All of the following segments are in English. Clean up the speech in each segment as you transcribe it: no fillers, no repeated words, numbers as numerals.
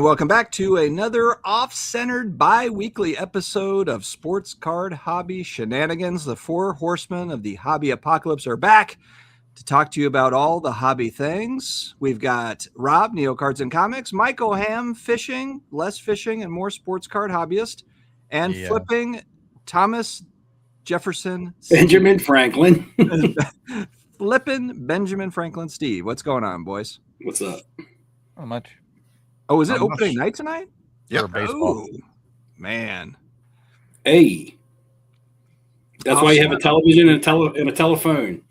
welcome back to another off-centered bi-weekly episode of Sports Card Hobby Shenanigans. The four horsemen of the hobby apocalypse are back to talk to you about all the hobby things. We've got Rob, Neo Cards and Comics, Michael Ham, fishing, less fishing and more sports card hobbyist, and flipping Thomas Jefferson Benjamin Franklin. Flipping Benjamin Franklin Steve. What's going on, boys? What's up? Not much. Oh, is it opening night tonight? Yeah, baseball. Oh, man. Hey. That's why you have a television and a telephone.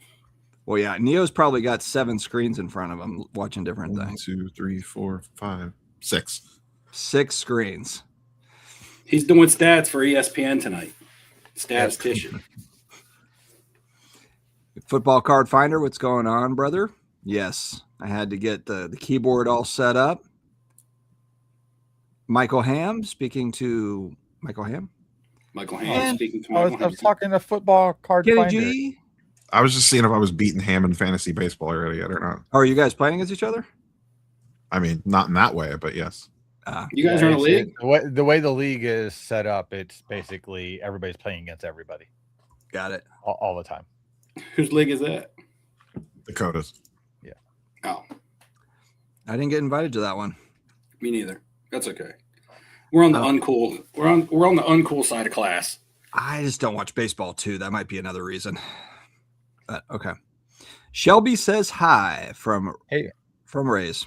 Well, yeah, Neo's probably got 7 screens in front of him watching different things. 1, 2, 3, 4, 5, 6. 6 screens. He's doing stats for ESPN tonight. Statistician. Football Card Finder, what's going on, brother? Yes, I had to get the keyboard all set up. Michael Ham, speaking to Michael Ham. Michael Ham, speaking to Michael Ham. I was talking to Football Card Kenny Finder. G. I was just seeing if I was beating Ham in fantasy baseball already yet or not. Oh, are you guys playing against each other? I mean, not in that way, but yes. You guys are in a league? The way the league is set up, it's basically everybody's playing against everybody. Got it. All the time. Whose league is that? Dakota's. Yeah. Oh, I didn't get invited to that one. me neither. That's okay. We're on the uncool. We're on the uncool side of class. I just don't watch baseball too. That might be another reason. But okay. Shelby says hi from Rays.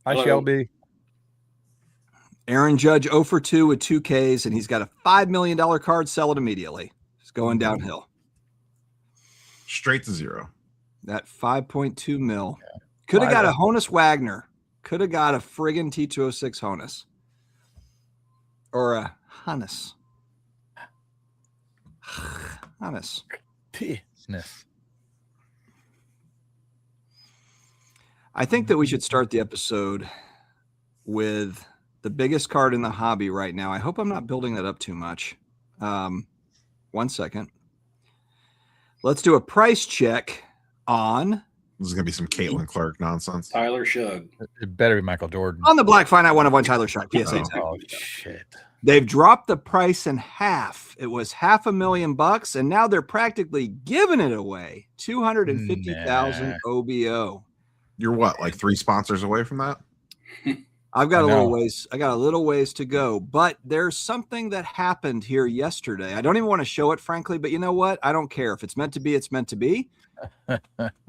Hi, Hello. Shelby. Aaron Judge 0 for 2 with 2 Ks, and he's got a $5 million card. Sell it immediately. It's going downhill. Straight to zero. That 5.2 mil. Could have got a Honus Wagner. Could have got a friggin' T206 Honus. Or a Honus. Honus. Peaceness. I think that we should start the episode with the biggest card in the hobby right now. I hope I'm not building that up too much. 1 second. Let's do a price check on This is going to be some Caitlin Clark nonsense. Tyler Shug. It better be Michael Jordan. the Black Finite 1 of 1 Tyler Shug PSA 10. Oh, shit. They've dropped the price in half. It was $500,000, and now they're practically giving it away. 250,000 OBO. You're what, like 3 sponsors away from that? I've got a little ways. I got a little ways to go, but there's something that happened here yesterday. I don't even want to show it, frankly, but you know what? I don't care. If it's meant to be, it's meant to be.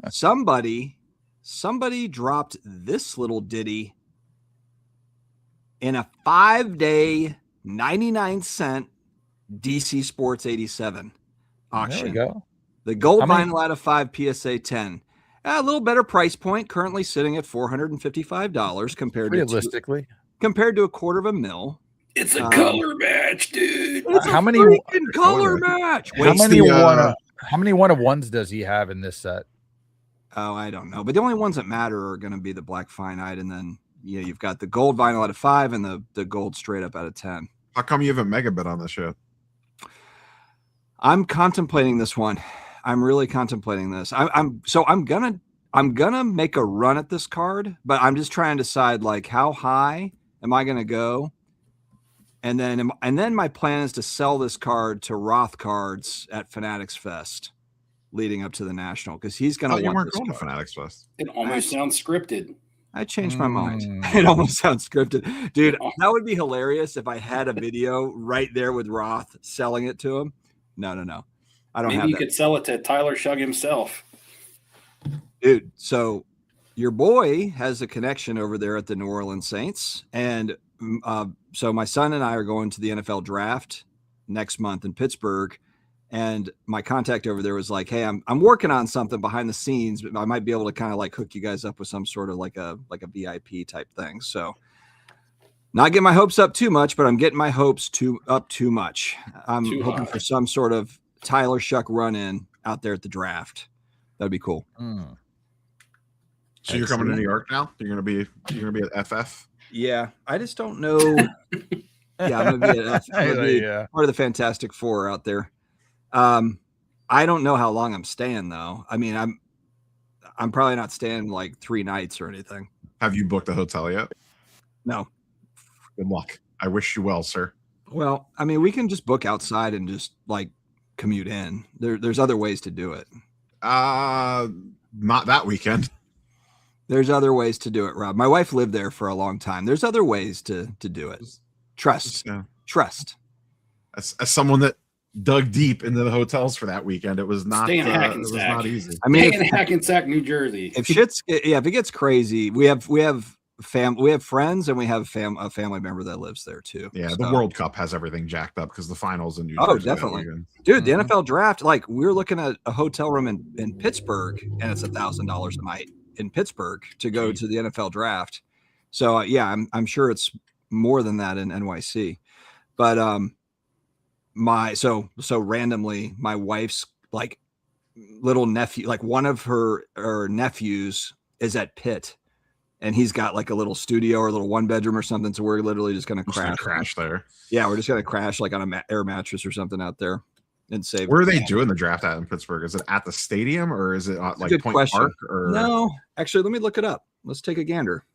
Somebody dropped this little ditty in a 5-day 99-cent DC Sports 87 auction. There we go. The gold vinyl out of 5 PSA 10. A little better price point, currently sitting at $455 compared Realistically. compared to $250,000. It's a color match, dude. It's How a many freaking color match? How many one of ones does he have in this set? Oh, I don't know. But the only ones that matter are going to be the Black Finite, and then you've got the gold vinyl out of 5 and the gold straight up out of 10. How come you haven't megabit on this yet? I'm contemplating this one. I'm really contemplating this. I'm gonna make a run at this card, but I'm just trying to decide like how high am I gonna go, and then my plan is to sell this card to Roth Cards at Fanatics Fest, leading up to the National, because he's gonna. You weren't this going to card. Fanatics Fest. It almost sounds scripted. I changed my mind. It almost sounds scripted, dude. That would be hilarious if I had a video right there with Roth selling it to him. No. I don't have Maybe you that. could sell it to Tyler Shug himself. Dude, so your boy has a connection over there at the New Orleans Saints. And so my son and I are going to the NFL draft next month in Pittsburgh. And my contact over there was like, hey, I'm working on something behind the scenes, but I might be able to kind of like hook you guys up with some sort of like a VIP type thing. So not getting my hopes up too much, but I'm getting my hopes up too much. I'm hoping for some sort of Tyler Shuck run in out there at the draft. That'd be cool. So you're coming to New York now? You're gonna be at FF? Yeah, I just don't know. Yeah, I'm gonna be part of the Fantastic Four out there. I don't know how long I'm staying though. I mean, I'm probably not staying like 3 nights or anything. Have you booked a hotel yet? No, Good luck. I wish you well, sir. Well, I mean, we can just book outside and just like commute in. There's other ways to do it. Not that weekend. There's other ways to do it, Rob. My wife lived there for a long time. There's other ways to do it. Trust. Trust. As someone that dug deep into the hotels for that weekend, it was not Stay in it was Hackensack. not easy. I mean, in Hackensack, New Jersey. if it gets crazy, we have friends and we have a family member that lives there too. Yeah, So. the World Cup has everything jacked up because the finals in New Jersey. Oh, definitely. Dude, the NFL draft, like we were looking at a hotel room in Pittsburgh and it's $1,000 a night in Pittsburgh to go to the NFL draft. So yeah, I'm sure it's more than that in NYC. But so randomly my wife's like little nephew, like one of her nephews is at Pitt. And he's got like a little studio or a little 1-bedroom or something. So we're literally just going to crash there. Yeah, we're just going to crash like on an air mattress or something out there and save. Where are they doing the draft at in Pittsburgh? Is it at the stadium or is it like good Point question. Park? Or No, actually, let me look it up. Let's take a gander.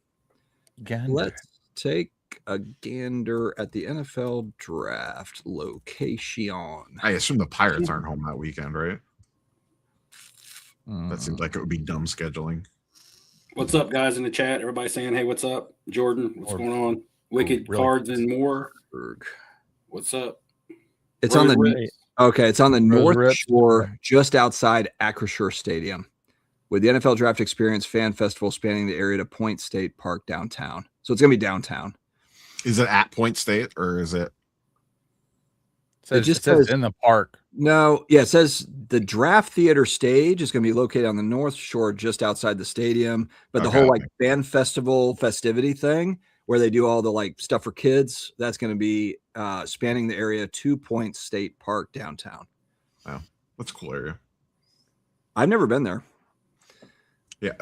Let's take a gander at the NFL draft location. I assume the Pirates aren't home that weekend, right? That seems like it would be dumb scheduling. What's up, guys, in the chat? Everybody saying, hey, what's up? Jordan, what's going on? Wicked Cards and more. What's up? It's on the it's on the North Shore, just outside Acrisure Stadium, with the NFL Draft Experience Fan Festival spanning the area to Point State Park downtown. So it's gonna be downtown. Is it at Point State or is it? It just says in the park. No, yeah, it says the draft theater stage is going to be located on the North Shore, just outside the stadium. But the whole like fan festival festivity thing, where they do all the like stuff for kids, that's going to be spanning the area to Point State Park downtown. Wow, that's a cool area. I've never been there. Yeah,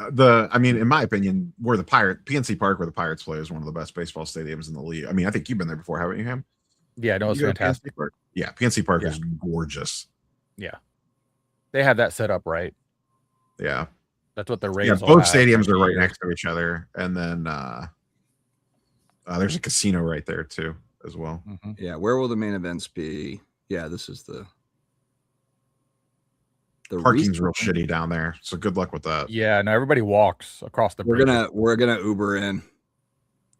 I mean, in my opinion, PNC Park, where the Pirates play, is one of the best baseball stadiums in the league. I mean, I think you've been there before, haven't you, Ham? Yeah, no, it's fantastic. Yeah, PNC Park is gorgeous. Yeah, they have that set up right. Yeah, that's what the Rays. Yeah, both stadiums are right next to each other, and then there's a casino right there too, as well. Mm-hmm. Yeah, where will the main events be? Yeah, this is the parking's real shitty down there, so good luck with that. Yeah, no, everybody walks across the. We're gonna Uber in.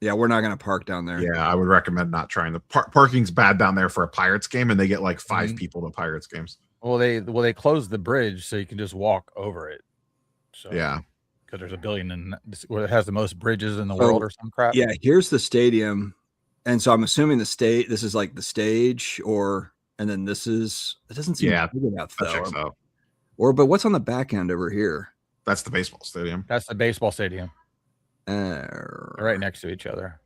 Yeah, we're not going to park down there. Yeah, I would recommend not trying to. Parking's bad down there for a Pirates game, and they get like 5 people to Pirates games. Well, they closed the bridge so you can just walk over it. So yeah, because there's a billion where it has the most bridges in the world or some crap. Yeah, here's the stadium, and so I'm assuming this is like the stage, and then this is. It doesn't seem big enough though. But what's on the back end over here? That's the baseball stadium. That's the baseball stadium. Right next to each other.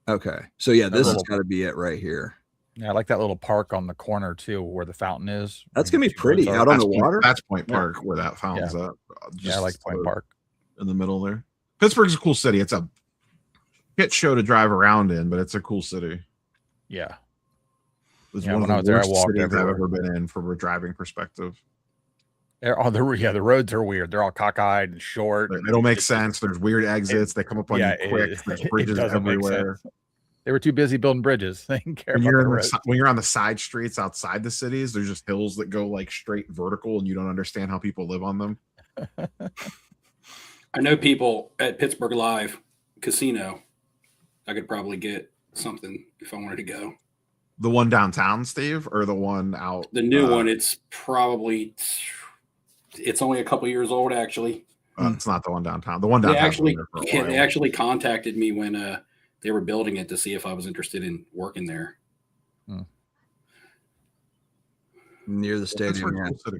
Okay, so yeah, this has got to be it right here. Yeah, I like that little park on the corner too, where the fountain is. That's gonna be pretty out on the water. That's Point Park, where that fountain's at. I like Point Park in the middle there. Pittsburgh's a cool city. It's a shit show to drive around in, but it's a cool city. Yeah, it's one of the worst cities I've ever been in from a driving perspective. The roads are weird. They're all cockeyed and short. They don't make sense. There's weird exits. They come up on you quick. There's bridges everywhere. They were too busy building bridges. They didn't care when you're on the side streets outside the cities, there's just hills that go like straight vertical, and you don't understand how people live on them. I know people at Pittsburgh Live Casino. I could probably get something if I wanted to go. The one downtown, Steve, or the one out? The new one. It's probably. It's only a couple years old, actually. It's not the one downtown. The one downtown. They actually contacted me when they were building it to see if I was interested in working there. Near the stadium. Cool.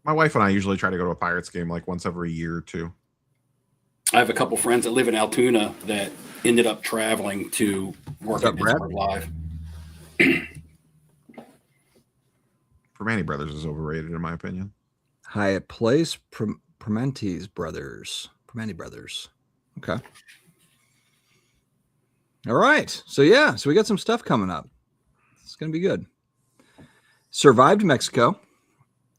My wife and I usually try to go to a Pirates game like once every year or two. I have a couple friends that live in Altoona that ended up traveling to work at Pittsburgh Live. Primanti Brothers is overrated, in my opinion. Hyatt Place, Primanti Brothers. Okay. All right. So we got some stuff coming up. It's going to be good. Survived Mexico.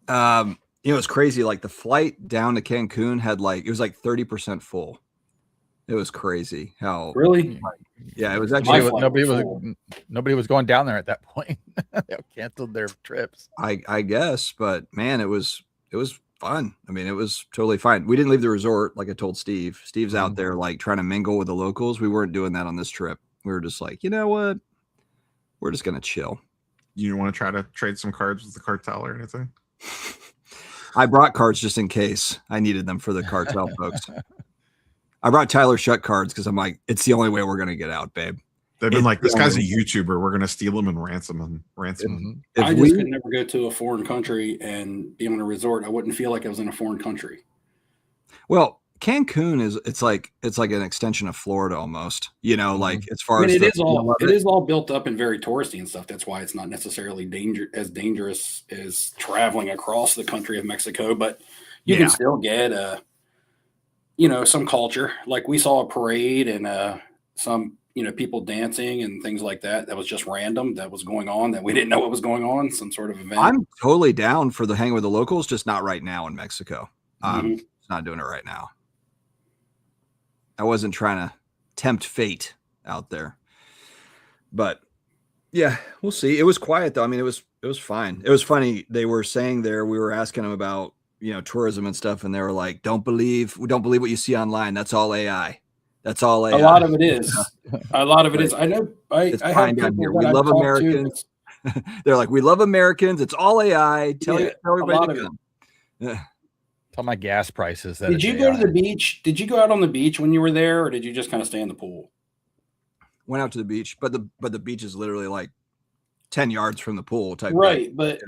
It's crazy. Like the flight down to Cancun had it was like 30% full. It was crazy how Really? Yeah, it was actually nobody was going down there at that point. They canceled their trips. I guess, but man, it was fun. I mean, it was totally fine. We didn't leave the resort, like I told Steve. Steve's out there like trying to mingle with the locals. We weren't doing that on this trip. We were just like, you know what? We're just gonna chill. You want to try to trade some cards with the cartel or anything? I brought cards just in case I needed them for the cartel folks. I brought Tyler Shutt cards because I'm like, it's the only way we're gonna get out, babe. They've been like, this guy's a YouTuber. We're gonna steal him and ransom him. I just could never go to a foreign country and be on a resort. I wouldn't feel like I was in a foreign country. Well, Cancun it's like an extension of Florida almost. You know, like as far as it is all built up and very touristy and stuff. That's why it's not necessarily as dangerous as traveling across the country of Mexico, but you can still get some culture. Like we saw a parade and some people dancing and things like that. That was just random. That was going on that we didn't know what was going on. Some sort of event. I'm totally down for the hang with the locals, just not right now in Mexico. Not doing it right now. I wasn't trying to tempt fate out there, but yeah, we'll see. It was quiet though. I mean, it was fine. It was funny. They were saying there, we were asking them about, tourism and stuff. And they were like, don't believe what you see online. That's all AI. That's all AI. A lot of it is. A lot of it is. I know. I have down here. We love Americans. They're like, we love Americans. It's all AI. Tell everybody to come. Yeah. Tell my gas prices. Did you go to the beach? Did you go out on the beach when you were there, or did you just kind of stay in the pool? Went out to the beach, but the beach is literally like 10 yards from the pool type. Right, thing, but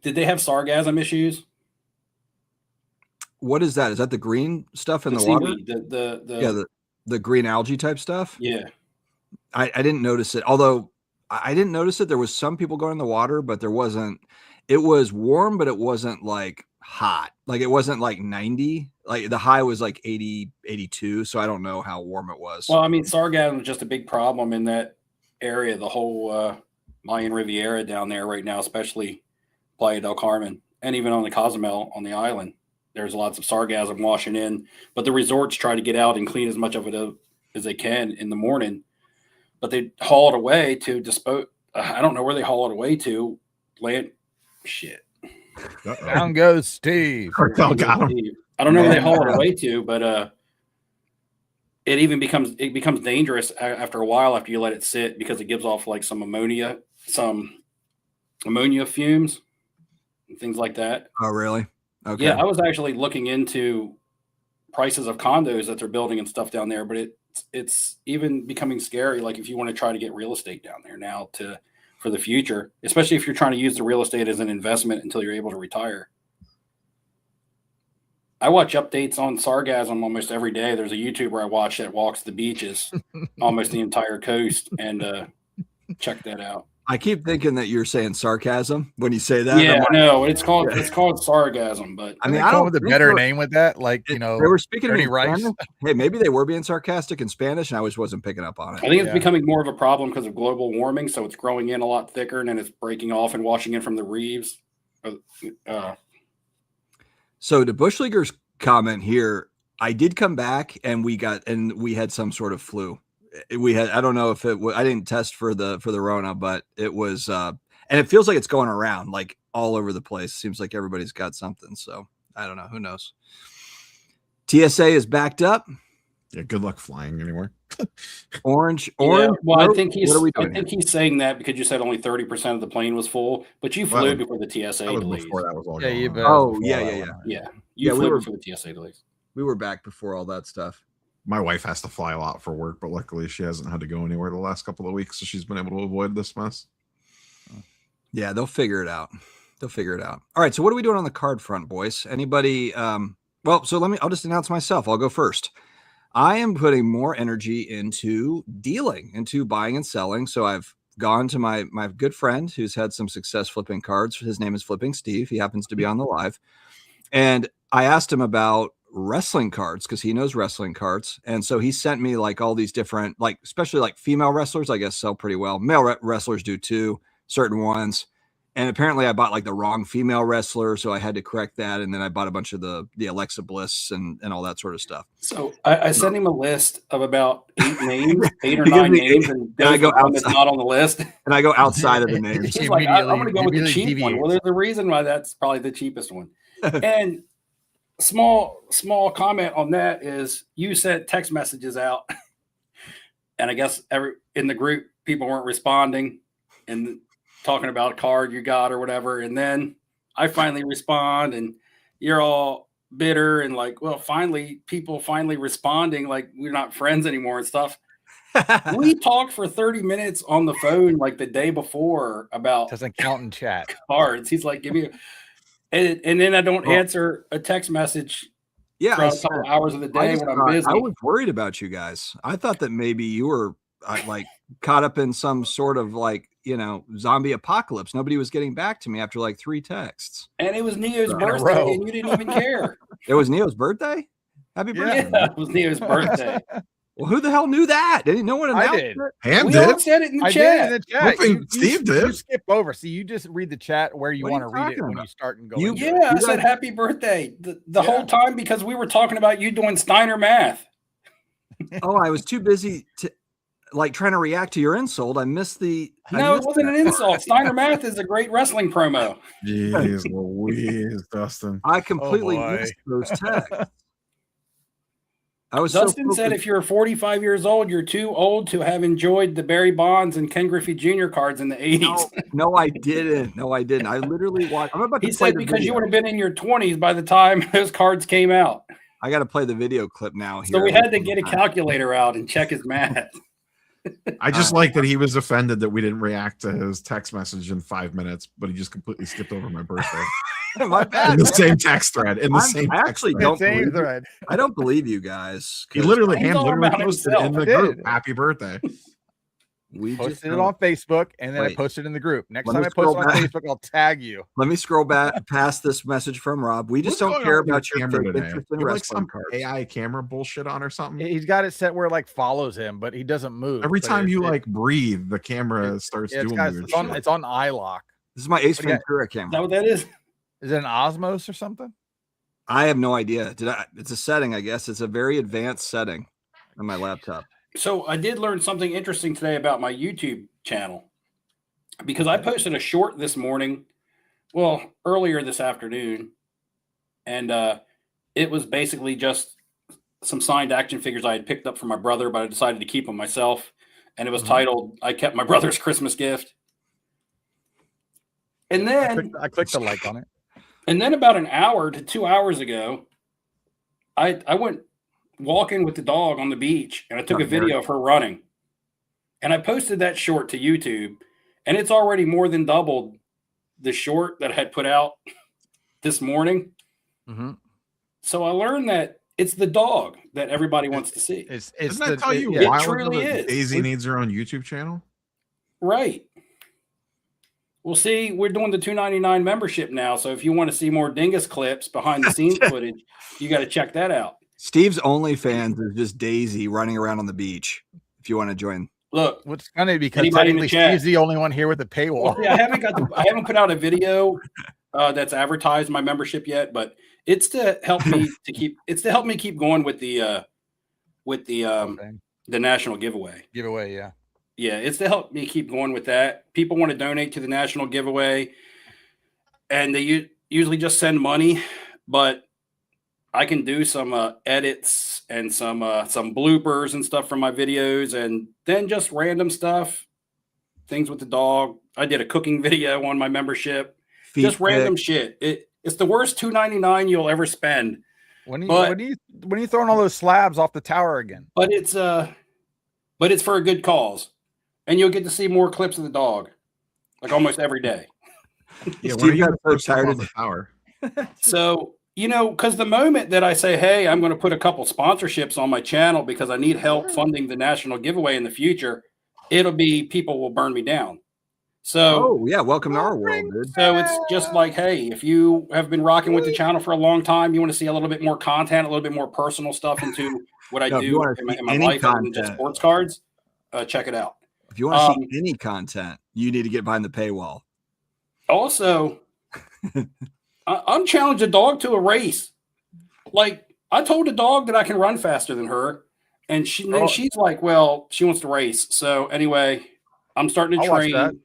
did they have sargassum issues? What is that? Is that the green stuff in the water? The green algae type stuff. Yeah, I didn't notice it. Although I didn't notice it. There was some people going in the water, but there wasn't. It was warm, but it wasn't like hot. Like it wasn't like 90. Like the high was like 80, 82. So I don't know how warm it was. Well, I mean, sargassum is just a big problem in that area, the whole Mayan Riviera down there right now, especially Playa del Carmen, and even on the Cozumel on the island. There's lots of sargassum washing in, but the resorts try to get out and clean as much of it as they can in the morning, but they haul it away to dispose. I don't know where they haul it away to. Land shit. Down goes Steve. Cartel got him. I don't know where they haul it away to, but it becomes dangerous after a while after you let it sit because it gives off like some ammonia fumes and things like that. Oh, really? Okay. Yeah, I was actually looking into prices of condos that they're building and stuff down there, but it's even becoming scary. Like if you want to try to get real estate down there now for the future, especially if you're trying to use the real estate as an investment until you're able to retire. I watch updates on sargassum almost every day. There's a YouTuber I watch that walks the beaches, almost the entire coast, and check that out. I keep thinking that you're saying sarcasm when you say that. Yeah, I know it's called sargassum, but I mean, I don't with a better name with that. Like they were speaking to me rice. Hey, maybe they were being sarcastic in Spanish, and I wasn't picking up on it. I think it's becoming more of a problem because of global warming, so it's growing in a lot thicker, and then it's breaking off and washing in from the reefs. So to Bush Leaguer's comment here, I did come back, and we had some sort of flu. I don't know if it was, I didn't test for the Rona, but it was, and it feels like it's going around like all over the place. Seems like everybody's got something. So I don't know. Who knows? TSA is backed up. Yeah. Good luck flying anywhere. Orange. Yeah, well, I think he's saying that because you said only 30% of the plane was full, but you flew before the TSA delays. Before that was all You flew before the TSA delays. We were back before all that stuff. My wife has to fly a lot for work, but luckily she hasn't had to go anywhere the last couple of weeks, so she's been able to avoid this mess. Yeah, they'll figure it out. All right, so what are we doing on the card front, boys? Anybody? I'll just announce myself. I'll go first. I am putting more energy into dealing, into buying and selling. So I've gone to my good friend who's had some success flipping cards. His name is Flipping Steve. He happens to be on the live. And I asked him about wrestling cards because he knows wrestling cards, and so he sent me like all these different, like especially like female wrestlers I guess sell pretty well. Male wrestlers do too, certain ones, And apparently I bought like the wrong female wrestler, so I had to correct that. And then I bought a bunch of the Alexa Bliss and all that sort of stuff. So I sent him a list of about 8 names, 8 or He gives 9 me names, 8, and and I goes go for one that's outside. not on the list. And I go outside of the names. He's like, I'm going to go with the immediately cheap one. Well, deviates. there's a reason why that's probably the cheapest one. And small comment on that is you sent text messages out, and I guess in the group people weren't responding and talking about a card you got or whatever. And then I finally respond, and you're all bitter and like, well, people finally responding, like we're not friends anymore and stuff. We talked for 30 minutes on the phone like the day before about Doesn't count in chat. cards. He's like, give me and then I don't answer a text message Yeah, for a couple hours of the day when I'm busy. I was worried about you guys. I thought that maybe you were like caught up in some sort of like, zombie apocalypse. Nobody was getting back to me after like 3 texts. And it was Neo's In a birthday, row. and you didn't even care. It was Neo's birthday? Happy birthday. Yeah, it was Neo's birthday. Well, who the hell knew that? Didn't no one announce I did. it? Ham We all did. said it in the I chat. did in the chat. Hoping Steve did. You skip over. See, you just read the chat where you What are want you to read it talking when about? you start and go. You- into it. Yeah, I You said guys- happy birthday the Yeah. whole time because we were talking about you doing Steiner math. Oh, I was too busy to like trying to react to your insult. I missed the. No, it wasn't an insult. Steiner math is a great wrestling promo. Jeez Louise, Dustin. I completely boy. missed those texts. I was Dustin so said focused- if you're 45 years old, you're too old to have enjoyed the Barry Bonds and Ken Griffey Jr. cards in the 80s. No, I didn't. No, I didn't. I literally watched. I'm about to He play said the because you video. would have been in your 20s by the time those cards came out. I got to play the video clip now. So we had to get a calculator out and check his math. I just like that he was offended that we didn't react to his text message in 5 minutes, but he just completely skipped over my birthday My in bad. the same text thread. In the same I text actually thread. don't Same believe you. thread. I don't believe you guys. He 'cause literally, He's Ham all literally about posted himself. in the I group, did. "Happy birthday." we just Posted it on Facebook, and then I Wait. posted in the group. Next Let time me I post scroll on back. Facebook, I'll tag you. Let me scroll back past this message from Rob. We just What's don't going care on with about your camera fake today? interest in You have, like wrestling some cards. AI camera bullshit on or something. He's got it set where it like follows him, but he doesn't move. Every But time you it- like breathe, the camera starts yeah, doing weird shit. it's on eye lock. This is my Ace What do you got? Ventura Is that camera. what that is? Is it an Osmos or something? I have no idea. It's a setting, I guess. It's a very advanced setting on my laptop. So I did learn something interesting today about my YouTube channel because I posted a short this morning, well, earlier this afternoon, and it was basically just some signed action figures I had picked up for my brother, but I decided to keep them myself. And it was titled, I kept my brother's Christmas gift. And then I clicked the like on it. And then about an hour to 2 hours ago, I went walking with the dog on the beach, and I took a video of her running. And I posted that short to YouTube, and it's already more than doubled the short that I had put out this morning. Mm-hmm. So I learned that it's the dog that everybody wants to see. It's Doesn't that tell you it a while ago truly that is. Daisy needs her own YouTube channel? Right. Well, see, we're doing the $2.99 membership now. So if you want to see more Dingus clips, behind the scenes footage, you got to check that out. Steve's OnlyFans is just Daisy running around on the beach. If you want to join. Look, What's funny because Anybody in the technically chat? Steve's the only one here with the paywall. yeah, I haven't put out a video that's advertised my membership yet, but it's to help me keep going with the national giveaway. Giveaway, yeah. Yeah, it's to help me keep going with that. People want to donate to the national giveaway, and they usually just send money, but I can do some edits and some bloopers and stuff from my videos, and then just random stuff, things with the dog. I did a cooking video on my membership, just random shit. It's the worst $2.99 you'll ever spend. When are you throwing all those slabs off the tower again? But it's for a good cause. And you'll get to see more clips of the dog, like almost every day. Yeah, Steve when are you got gonna so post stuff tired on of the tower? So, because the moment that I say, hey, I'm going to put a couple sponsorships on my channel because I need help funding the national giveaway in the future, it'll be people will burn me down. So, Oh yeah, welcome to our world, dude. so it's just like, hey, if you have been rocking with the channel for a long time, you want to see a little bit more content, a little bit more personal stuff into what I No, if you do wanna in my see any life other than just content. sports cards, check it out. If you want to Um, see any content, you need to get behind the paywall. Also, I'm challenged a dog to a race. Like, I told the dog that I can run faster than her, and she's like, well, she wants to race. So anyway, I'm starting to I'll watch that. train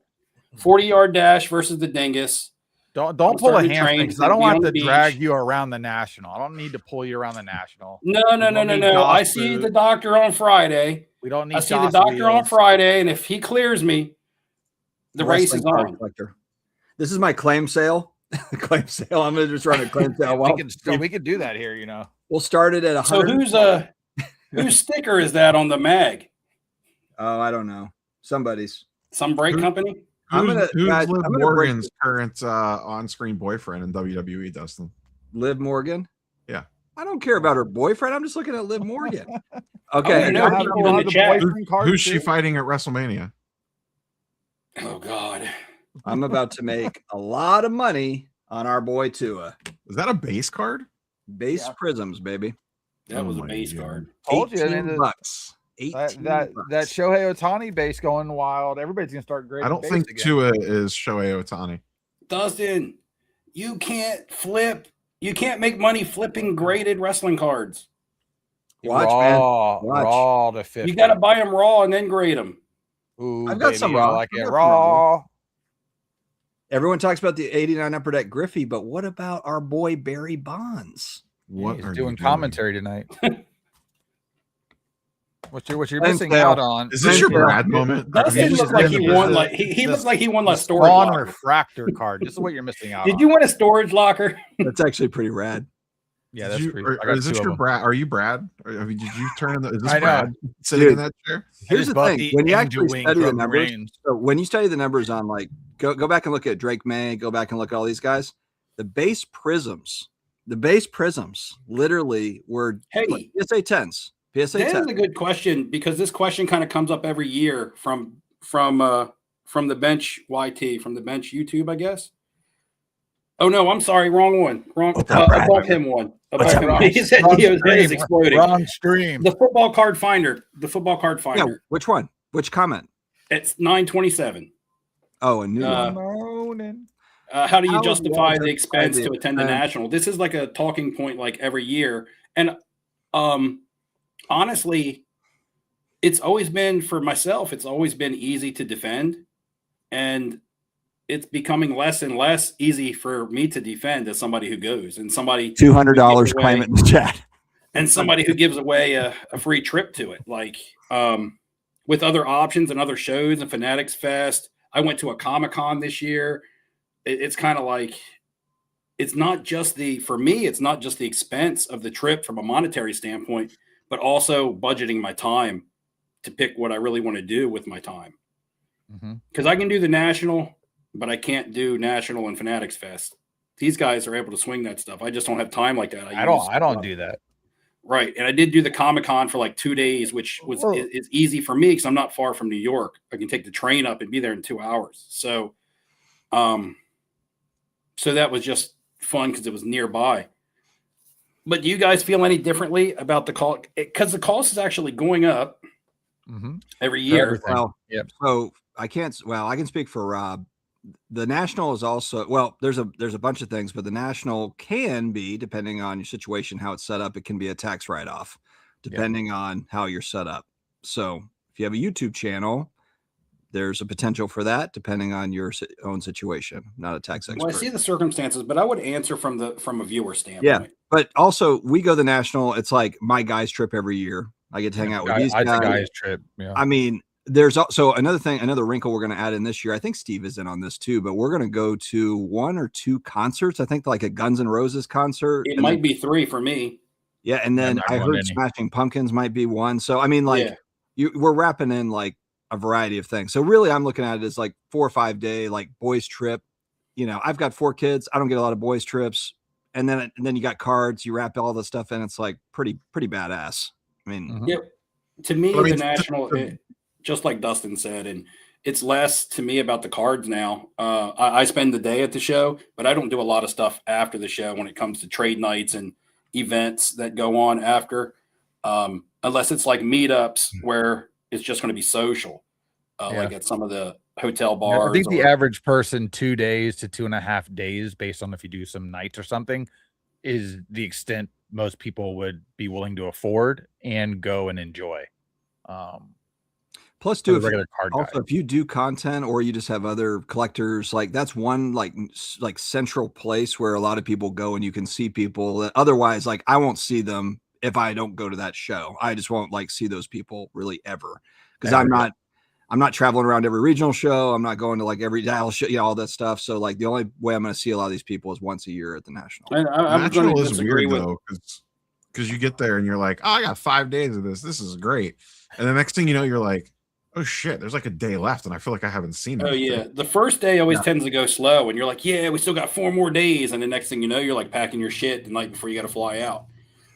40-yard dash versus the dingus. Don't I'm pull a starting to hamstring train because I don't to be want on to the beach. drag you around the national. I don't need to pull you around the national. No. don't need I Josh see food. the doctor on Friday. We don't need. I see the Joss doctor on wheels. Friday, and if he clears me, the race is Wrestling card on. collector. This is my claim sale. Claim sale. I'm gonna just run a claim sale. We can do that here, you know. We'll start it at So 100. whose sticker is that on the mag? Oh, I don't know. Somebody's. Some brake company? Who's guys, Liv I'm gonna break Morgan's current on-screen boyfriend in WWE, Dustin? Liv Morgan. Yeah. I don't care about her boyfriend. I'm just looking at Liv Morgan. I Okay. wanna know people in the chat. Who's she fighting at WrestleMania? Oh God. I'm about to make a lot of money on our boy Tua. Is that a base card? Base prisms, baby. That was a my base God. card. Told you, $18. that 18 that bucks. Shohei Otani base going wild. Everybody's gonna start grading. I don't base think again. Tua is Shohei Otani. Dustin, you can't flip. You can't make money flipping graded wrestling cards. Watch, raw, man. Watch. raw to 50. You got to buy them raw and then grade them. Ooh, I've got baby, some I raw. like I've it got some raw. Everyone talks about the 89 Upper Deck Griffey, but what about our boy Barry Bonds? What He's are doing you commentary tonight. What you're Claim missing sale. out on? Is this your Brad moment? Dustin Just looked like in he the won. business? Like he looks like he won The a storage Spawn locker. refractor card. This is what you're missing out Did on. you win a storage locker? That's actually pretty rad. Yeah, Did that's you, pretty. or, I got is this two of your them. Brad? Are you Brad? Or, I mean, did you turn in the? Is this I know. Brad sitting Dude. in that chair? Here's the thing: Bucky when you Angel actually Wing study the from numbers, Reigns. so when you study the numbers on like go back and look at Drake May, go back and look at all these guys. The base prisms literally were Hey, PSA 10s. PSA that 10. is a good question because this question kind of comes up every year from the bench YT, from the bench YouTube, I guess. Oh no, I'm sorry, wrong one. Wrong above him one. Above him one. He said he was his exploding. Wrong stream. The football card finder. The football card Yeah, finder. which one? Which comment? It's 927. Oh, a new one. Moaning. How do you How justify was the it expense by the to attend the expense? national? This is like a talking point like every year. And honestly, it's always been for myself, it's always been easy to defend. And it's becoming less and less easy for me to defend as somebody who goes and somebody $200 claim it in the chat. and somebody who gives away a free trip to it. Like with other options and other shows and Fanatics Fest, I went to a Comic-Con this year. It's kind of like, it's not just for me, it's not just the expense of the trip from a monetary standpoint, but also budgeting my time to pick what I really want to do with my time. Because I can do the national, but I can't do national and Fanatics Fest. These guys are able to swing that stuff. I just don't have time like that. I don't do that. Right. And I did do the Comic-Con for like 2 days, which is easy for me because I'm not far from New York. I can take the train up and be there in 2 hours. So that was just fun because it was nearby. But do you guys feel any differently about the cost? Because the cost is actually going up every year. Well, Yep. So I can speak for Rob. The national is also, there's a bunch of things, but the national can be, depending on your situation, how it's set up, it can be a tax write-off depending on how you're set up. So if you have a YouTube channel, there's a potential for that depending on your own situation. Not a tax expert. Well, I see the circumstances, but I would answer from a viewer standpoint. Yeah, but also we go the national. It's like my guys' trip every year. I get to hang out with these guys. It's a guy's trip. Yeah. I mean, there's also another wrinkle we're going to add in this year. I think Steve is in on this too, but we're going to go to 1 or 2 concerts. I think like a Guns N' Roses concert. It might be 3 for me. Yeah, and then I heard Smashing Pumpkins might be 1. So I mean, like we're wrapping in like a variety of things. So really, I'm looking at it as like 4 or 5 day like boys trip. You know, I've got 4 kids. I don't get a lot of boys trips, and then you got cards. You wrap all the stuff in. It's like pretty badass. I mean, to me, the national, just like Dustin said, and it's less to me about the cards now. I spend the day at the show, but I don't do a lot of stuff after the show when it comes to trade nights and events that go on after, unless it's like meetups where it's just going to be social, like at some of the hotel Yeah, bars. I think the or- average person 2 days to 2.5 days, based on if you do some nights or something, is the extent most people would be willing to afford and go and enjoy. Plus, For too, the if regular card also guy. if you do content or you just have other collectors, like that's one like central place where a lot of people go and you can see people that otherwise, like I won't see them if I don't go to that show. I just won't like see those people really ever because Ever, yeah. I'm not traveling around every regional show. I'm not going to like every Dallas show, all that stuff. So like the only way I'm going to see a lot of these people is once a year at the National. And I'm going National to is disagree weird with. though, because you get there and you're like, oh, I got 5 days of this. This is great. And the next thing you know, you're like, oh shit, there's like a day left, and I feel like I haven't seen Oh anything. yeah, the first day always tends to go slow, and you're like, yeah, we still got 4 more days, and the next thing you know, you're like packing your shit the night before you got to fly out.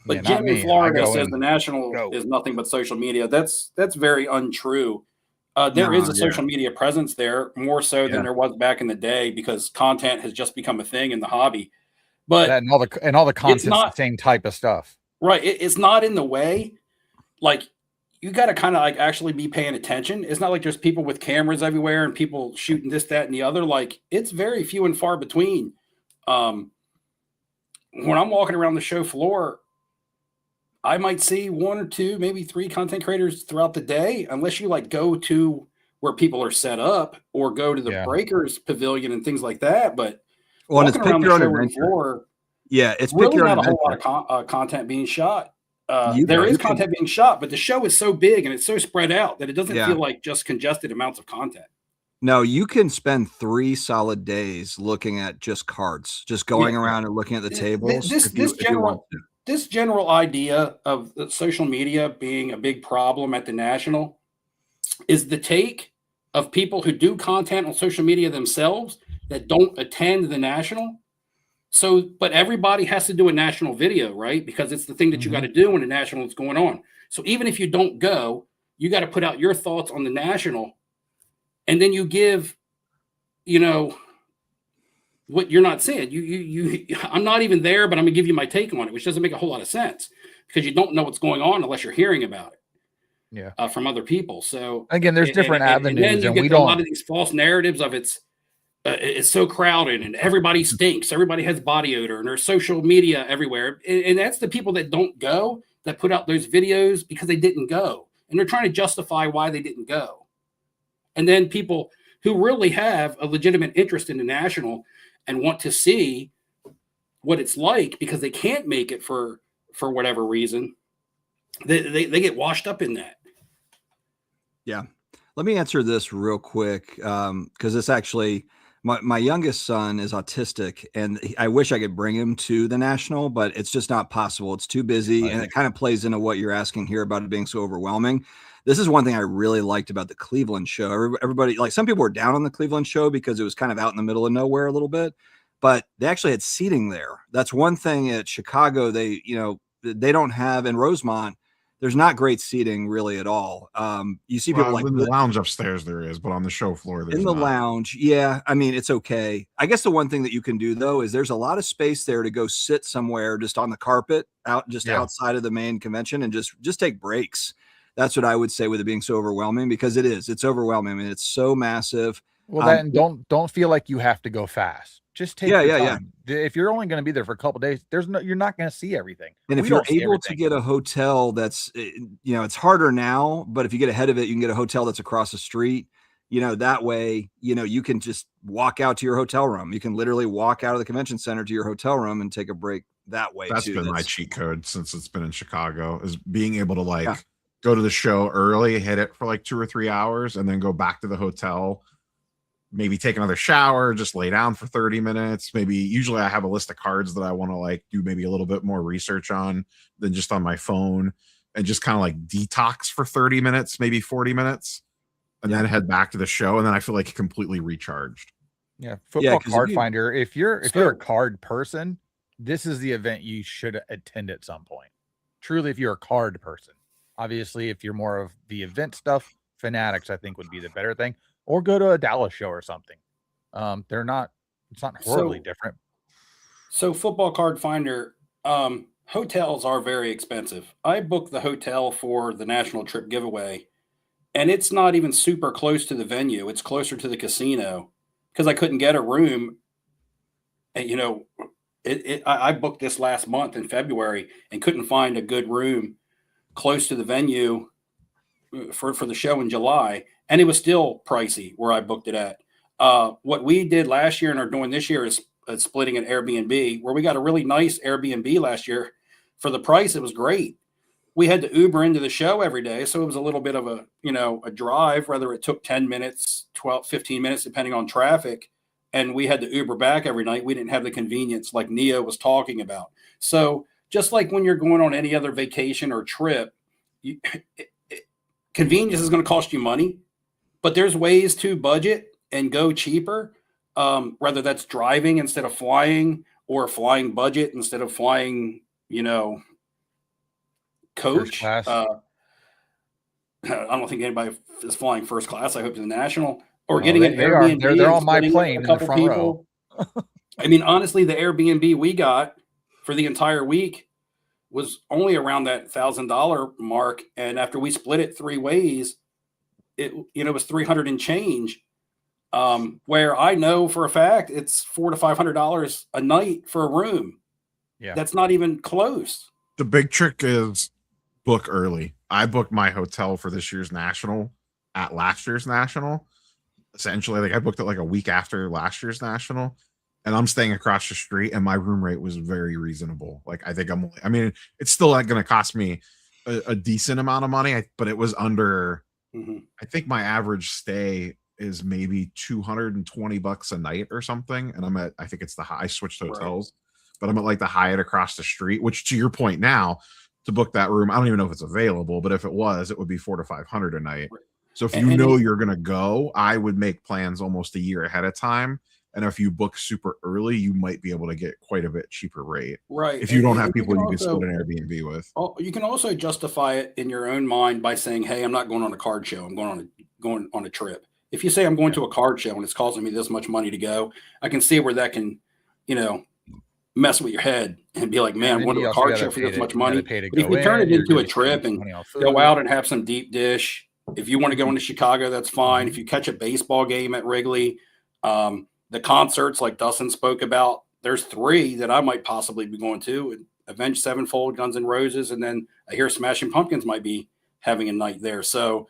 But Yeah, not Jim in me. I Florida go says and the National go. is nothing but social media. That's very untrue. There No, is a social media presence there, more so than there was back in the day, because content has just become a thing in the hobby. But That and all the content's not- the same type of stuff. right, it's not in the way. Like, you got to kind of like actually be paying attention. It's not like there's people with cameras everywhere and people shooting this, that, and the other. Like, it's very few and far between. When I'm walking around the show floor, I might see 1 or 2, maybe 3 content creators throughout the day, unless you like go to where people are set up or go to the breakers pavilion and things like that. But well, and it's walking around pick the your own showroom adventure. floor, Yeah, it's pick really your own not a whole adventure. lot of content being shot. You There is can- content being shot, but the show is so big and it's so spread out that it doesn't Yeah. feel like just congested amounts of content. No, you can spend 3 solid days looking at just cards, just going around and looking at the tables. if you want to. This general idea of social media being a big problem at the National is the take of people who do content on social media themselves that don't attend the National. So, but everybody has to do a national video, right? Because it's the thing that you got to do when the National is going on. So even if you don't go, you got to put out your thoughts on the National, and then you give, what you're not saying. I'm not even there, but I'm gonna give you my take on it, which doesn't make a whole lot of sense because you don't know what's going on unless you're hearing about it. Yeah. From other people. So Again, there's different avenues, and then you and get we a lot don't. of these false narratives of it's so crowded and everybody stinks, everybody has body odor, and there's social media everywhere, and that's the people that don't go that put out those videos because they didn't go, and they're trying to justify why they didn't go. And then people who really have a legitimate interest in the National and want to see what it's like because they can't make it for whatever reason, they get washed up in that. Yeah. Let me answer this real quick because it's actually my youngest son is autistic, and I wish I could bring him to the National, but it's just not possible. It's too busy, and it kind of plays into what you're asking here about it being so overwhelming. This is one thing I really liked about the Cleveland show. Everybody, like some people were down on the Cleveland show because it was kind of out in the middle of nowhere a little bit, but they actually had seating there. That's one thing at Chicago they don't have in Rosemont. There's not great seating really at all. You see people like in the lounge upstairs there is, but on the show floor there's in the not. lounge. Yeah, I mean it's okay. I guess the one thing that you can do though is there's a lot of space there to go sit somewhere just on the carpet outside of the main convention and just take breaks. That's what I would say with it being so overwhelming, because it's overwhelming. I mean, it's so massive. Well, then don't feel like you have to go fast. Just take your time. If you're only going to be there for a couple days, you're not going to see everything. And if you're able to get a hotel that's, it's harder now, but if you get ahead of it, you can get a hotel that's across the street. That way, you can just walk out to your hotel room. You can literally walk out of the convention center to your hotel room and take a break that way. That's been my cheat code since it's been in Chicago, is being able to go to the show early, hit it for like 2 or 3 hours, and then go back to the hotel. Maybe take another shower, just lay down for 30 minutes. Usually I have a list of cards that I want to do maybe a little bit more research on than just on my phone, and just kind of detox for 30 minutes, maybe 40 minutes, and then head back to the show. And then I feel like completely recharged. Yeah. Football Card Finder. If you're a card person, this is the event you should attend at some point. Truly, if you're a card person. Obviously, if you're more of the event stuff, Fanatics, I think, would be the better thing. Or go to a Dallas show or something. It's not horribly different. So Football Card Finder, hotels are very expensive. I booked the hotel for the National Trip giveaway, and it's not even super close to the venue. It's closer to the casino because I couldn't get a room. And, you know, I booked this last month in February and couldn't find a good room close to the venue for the show in July, and it was still pricey where I booked it at. What we did last year and are doing this year is splitting an Airbnb, where we got a really nice Airbnb last year for the price. It was great. We had to Uber into the show every day, so it was a little bit of a drive, whether it took 10 minutes, 12, 15 minutes, depending on traffic. And we had to Uber back every night. We didn't have the convenience like Neo was talking about. So just like when you're going on any other vacation or trip, convenience is going to cost you money, but there's ways to budget and go cheaper, whether that's driving instead of flying, or flying budget instead of flying, coach. I don't think anybody is flying first class. I hope to the national, or getting an Airbnb. They're on my plane in the front row. I mean, honestly, the Airbnb we got for the entire week was only around that $1,000 mark, and after we split it 3 ways, it was $300 and change. Where I know for a fact it's $400 to $500 a night for a room. Yeah, that's not even close. The big trick is book early. I booked my hotel for this year's national at last year's national. Essentially, like I booked it like a week after last year's national, and I'm staying across the street, and my room rate was very reasonable. Like I think it's still not going to cost me a decent amount of money, but it was under. I think my average stay is maybe $220 a night or something, and I think it's the high. I switched hotels, but I'm at like the Hyatt across the street. Which, to your point now, to book that room, I don't even know if it's available, but if it was, it would be $400 to $500 a night. Right. So if you're going to go, I would make plans almost a year ahead of time. And if you book super early, you might be able to get quite a bit cheaper rate. Right. If you don't have people you can split an Airbnb with. You can also justify it in your own mind by saying, hey, I'm not going on a card show. I'm going on a trip. If you say I'm going to a card show and it's costing me this much money to go, I can see where that can, mess with your head and be like, man, I'm going to a card show for this much money. But if you turn it into a trip and go out and have some deep dish, if you want to go into Chicago, that's fine. If you catch a baseball game at Wrigley, the concerts like Dustin spoke about, there's 3 that I might possibly be going to: Avenged Sevenfold, Guns N' Roses, and then I hear Smashing Pumpkins might be having a night there. So,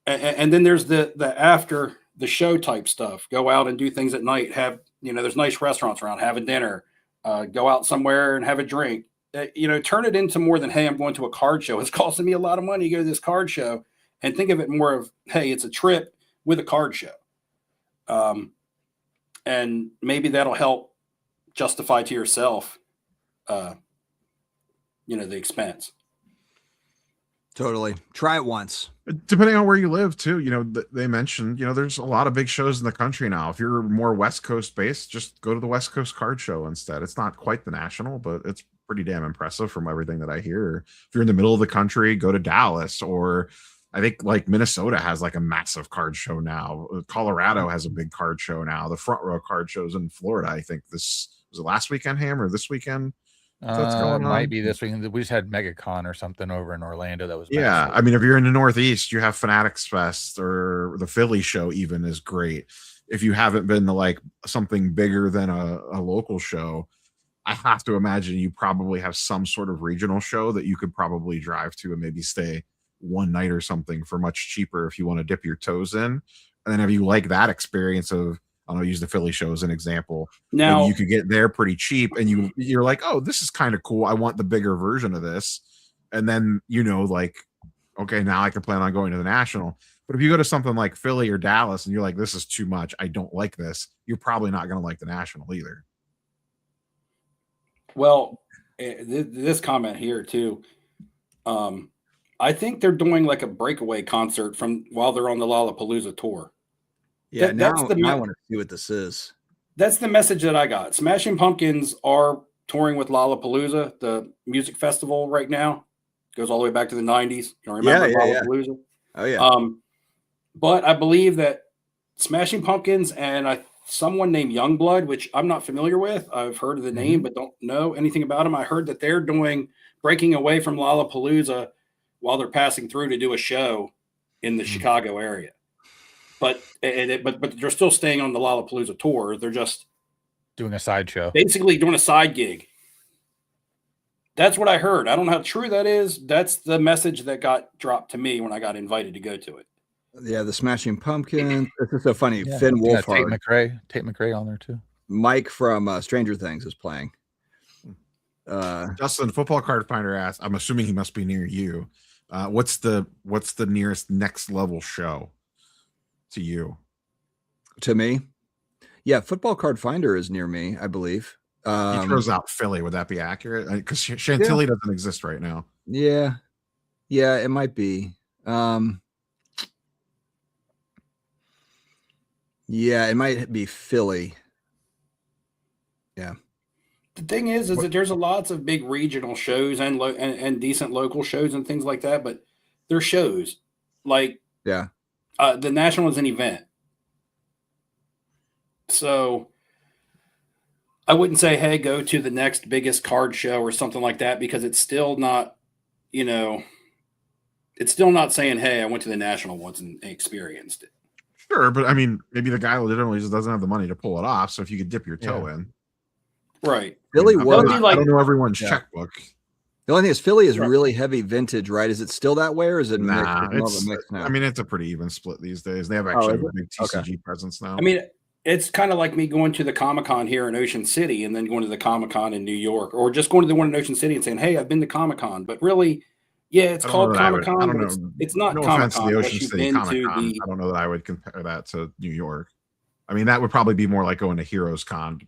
and then there's the after the show type stuff. Go out and do things at night. Have there's nice restaurants around. Have a dinner. Go out somewhere and have a drink. Turn it into more than, hey, I'm going to a card show. It's costing me a lot of money to go to this card show, and think of it more of, hey, it's a trip with a card show. And maybe that'll help justify to yourself, the expense. Totally. Try it once. Depending on where you live too, they mentioned, there's a lot of big shows in the country now. If you're more West Coast based, just go to the West Coast card show instead. It's not quite the national, but it's pretty damn impressive from everything that I hear. If you're in the middle of the country, go to Dallas, or I think like Minnesota has like a massive card show now. Colorado has a big card show now. The front row card shows in Florida, I think was it last weekend, Ham, or this weekend? Might be this weekend. We just had MegaCon or something over in Orlando. That was massive. I mean, if you're in the Northeast, you have Fanatics Fest, or the Philly show even is great. If you haven't been to like something bigger than a local show, I have to imagine you probably have some sort of regional show that you could probably drive to and maybe stay one night or something for much cheaper if you want to dip your toes in. And then if you like that experience of, I'll use the Philly show as an example. Now you could get there pretty cheap, and you're like, oh, this is kind of cool. I want the bigger version of this. And then, like, okay, now I can plan on going to the national. But if you go to something like Philly or Dallas and you're like, this is too much, I don't like this, you're probably not going to like the national either. Well, this comment here too. I think they're doing like a breakaway concert from while they're on the Lollapalooza tour. Yeah, now I want to see what this is. That's the message that I got. Smashing Pumpkins are touring with Lollapalooza, the music festival right now. Goes all the way back to the 90s. You remember Lollapalooza? Yeah. Oh, yeah. But I believe that Smashing Pumpkins and someone named Youngblood, which I'm not familiar with. I've heard of the name, but don't know anything about them. I heard that they're breaking away from Lollapalooza while they're passing through to do a show in the Chicago area. But they're still staying on the Lollapalooza tour. They're just doing a sideshow, basically doing a side gig. That's what I heard. I don't know how true that is. That's the message that got dropped to me when I got invited to go to it. Yeah, the Smashing Pumpkins. This is so funny. Yeah. Finn Wolfhard. Tate McRae on there too. Mike from Stranger Things is playing. Dustin, Football Card Finder asked, I'm assuming he must be near you. What's the nearest next level show to you? To me? Yeah, Football Card Finder is near me, I believe. He throws out Philly. Would that be accurate? Because Chantilly doesn't exist right now. Yeah, it might be. Yeah, it might be Philly. Yeah. The thing is that there's lots of big regional shows and decent local shows and things like that, but they're shows. Like, yeah, the National is an event. So I wouldn't say, hey, go to the next biggest card show or something like that, because it's still not, it's still not saying, hey, I went to the National once and experienced it. Sure, but I mean, maybe the guy legitimately just doesn't have the money to pull it off. So if you could dip your toe in. Right. Philly was. I don't know everyone's checkbook. The only thing is Philly is really heavy vintage, right? Is it still that way, or is it mixed? Mixed now? I mean, it's a pretty even split these days. They have actually a big TCG presence now. I mean, it's kind of like me going to the Comic-Con here in Ocean City and then going to the Comic-Con in New York, or just going to the one in Ocean City and saying, hey, I've been to Comic-Con. But really, yeah, it's called Comic-Con, but it's not Comic-Con. The Ocean City Comic-Con. I don't know that I would compare that to New York. I mean, that would probably be more like going to Heroes Con.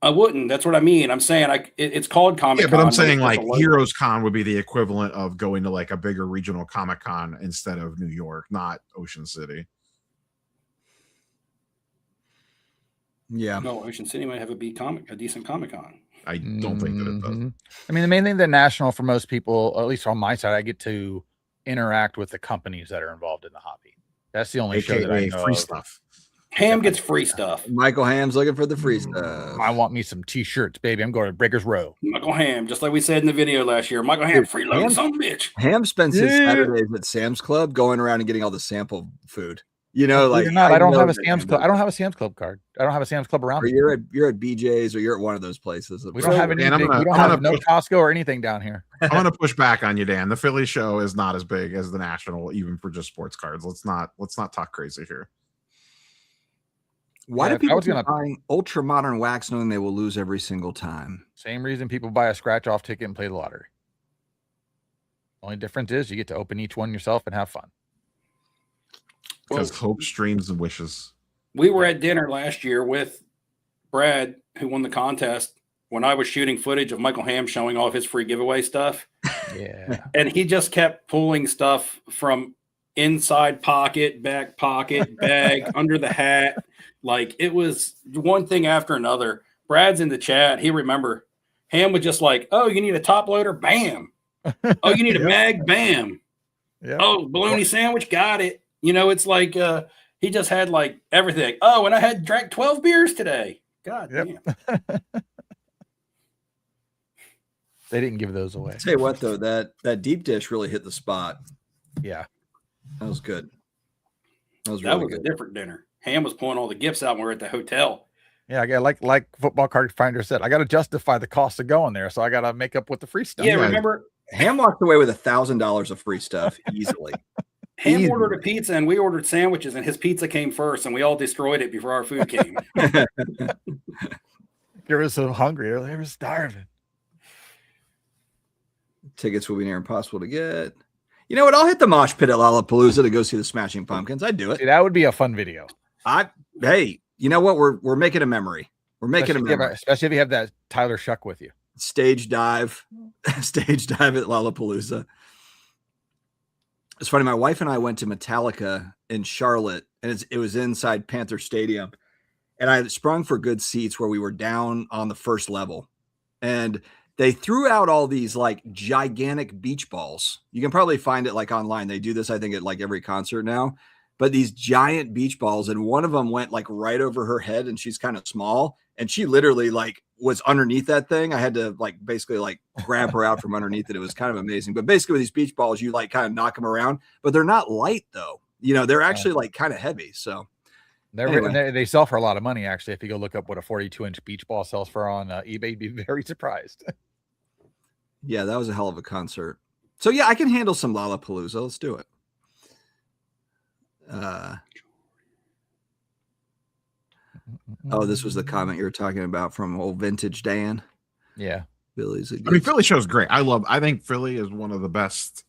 I wouldn't. That's what I mean. I'm saying it's called Comic-Con. Yeah, but I'm saying like Heroes Con would be the equivalent of going to like a bigger regional Comic-Con instead of New York, not Ocean City. Yeah. No, Ocean City might have a decent Comic-Con. I don't think that it does. I mean, the main thing that National for most people, or at least on my side, I get to interact with the companies that are involved in the hobby. That's the only show that I know. Free stuff. Ham gets free stuff. Michael Ham's looking for the free stuff. I want me some t-shirts, baby. I'm going to Breakers Row. Michael Ham, just like we said in the video last year. Michael Ham, freeloading some bitch. Ham spends his Saturdays at Sam's Club going around and getting all the sample food. Like I don't have a Sam's Club. I don't have a Sam's Club card. I don't have a Sam's Club around. Or you're at BJ's or you're at one of those places. We don't have any. We don't have no Costco or anything down here. I'm going to push back on you, Dan. The Philly show is not as big as the National, even for just sports cards. Let's not talk crazy here. Why do people keep buying ultra modern wax knowing they will lose every single time? Same reason people buy a scratch off ticket and play the lottery. Only difference is you get to open each one yourself and have fun. Because hopes, dreams, and wishes. We were at dinner last year with Brad, who won the contest, when I was shooting footage of Michael Ham showing off his free giveaway stuff. Yeah. And he just kept pulling stuff from inside pocket, back pocket, bag, under the hat. Like, it was one thing after another. Brad's in the chat. He remember. Ham was just like, oh, you need a top loader? Bam. Oh, you need a mag? Bam. Yep. Oh, bologna sandwich? Got it. It's like he just had like everything. Oh, and I had drank 12 beers today. God damn. They didn't give those away. I'll tell you what, though, that deep dish really hit the spot. Yeah. That was good. That was a different dinner. Ham was pulling all the gifts out when we were at the hotel. Yeah, I got like Football Card Finder said, I got to justify the cost of going there, so I got to make up with the free stuff. Yeah, remember Ham walked away with $1,000 of free stuff easily. Ham ordered a pizza and we ordered sandwiches, and his pizza came first, and we all destroyed it before our food came. They were so hungry; they were starving. Tickets will be near impossible to get. You know what? I'll hit the mosh pit at Lollapalooza to go see the Smashing Pumpkins. I'd do it. See, that would be a fun video. Hey, you know what? We're making a memory. We're making a memory. Especially if you have that Tyler Shuck with you. Stage dive at Lollapalooza. It's funny. My wife and I went to Metallica in Charlotte, and it was inside Panther Stadium, and I sprung for good seats where we were down on the first level, and they threw out all these like gigantic beach balls. You can probably find it like online. They do this, I think, at like every concert now. But these giant beach balls, and one of them went like right over her head, and she's kind of small, and she literally like was underneath that thing. I had to like basically like grab her out from underneath it. It was kind of amazing. But basically with these beach balls, you like kind of knock them around, but they're not light though. they're actually like kind of heavy. So they sell for a lot of money. Actually, if you go look up what a 42-inch beach ball sells for on eBay, you'd be very surprised. Yeah, that was a hell of a concert. So yeah, I can handle some Lollapalooza. Let's do it. Oh, this was the comment you were talking about from old Vintage Dan. Yeah. Philly show's great. I think Philly is one of the best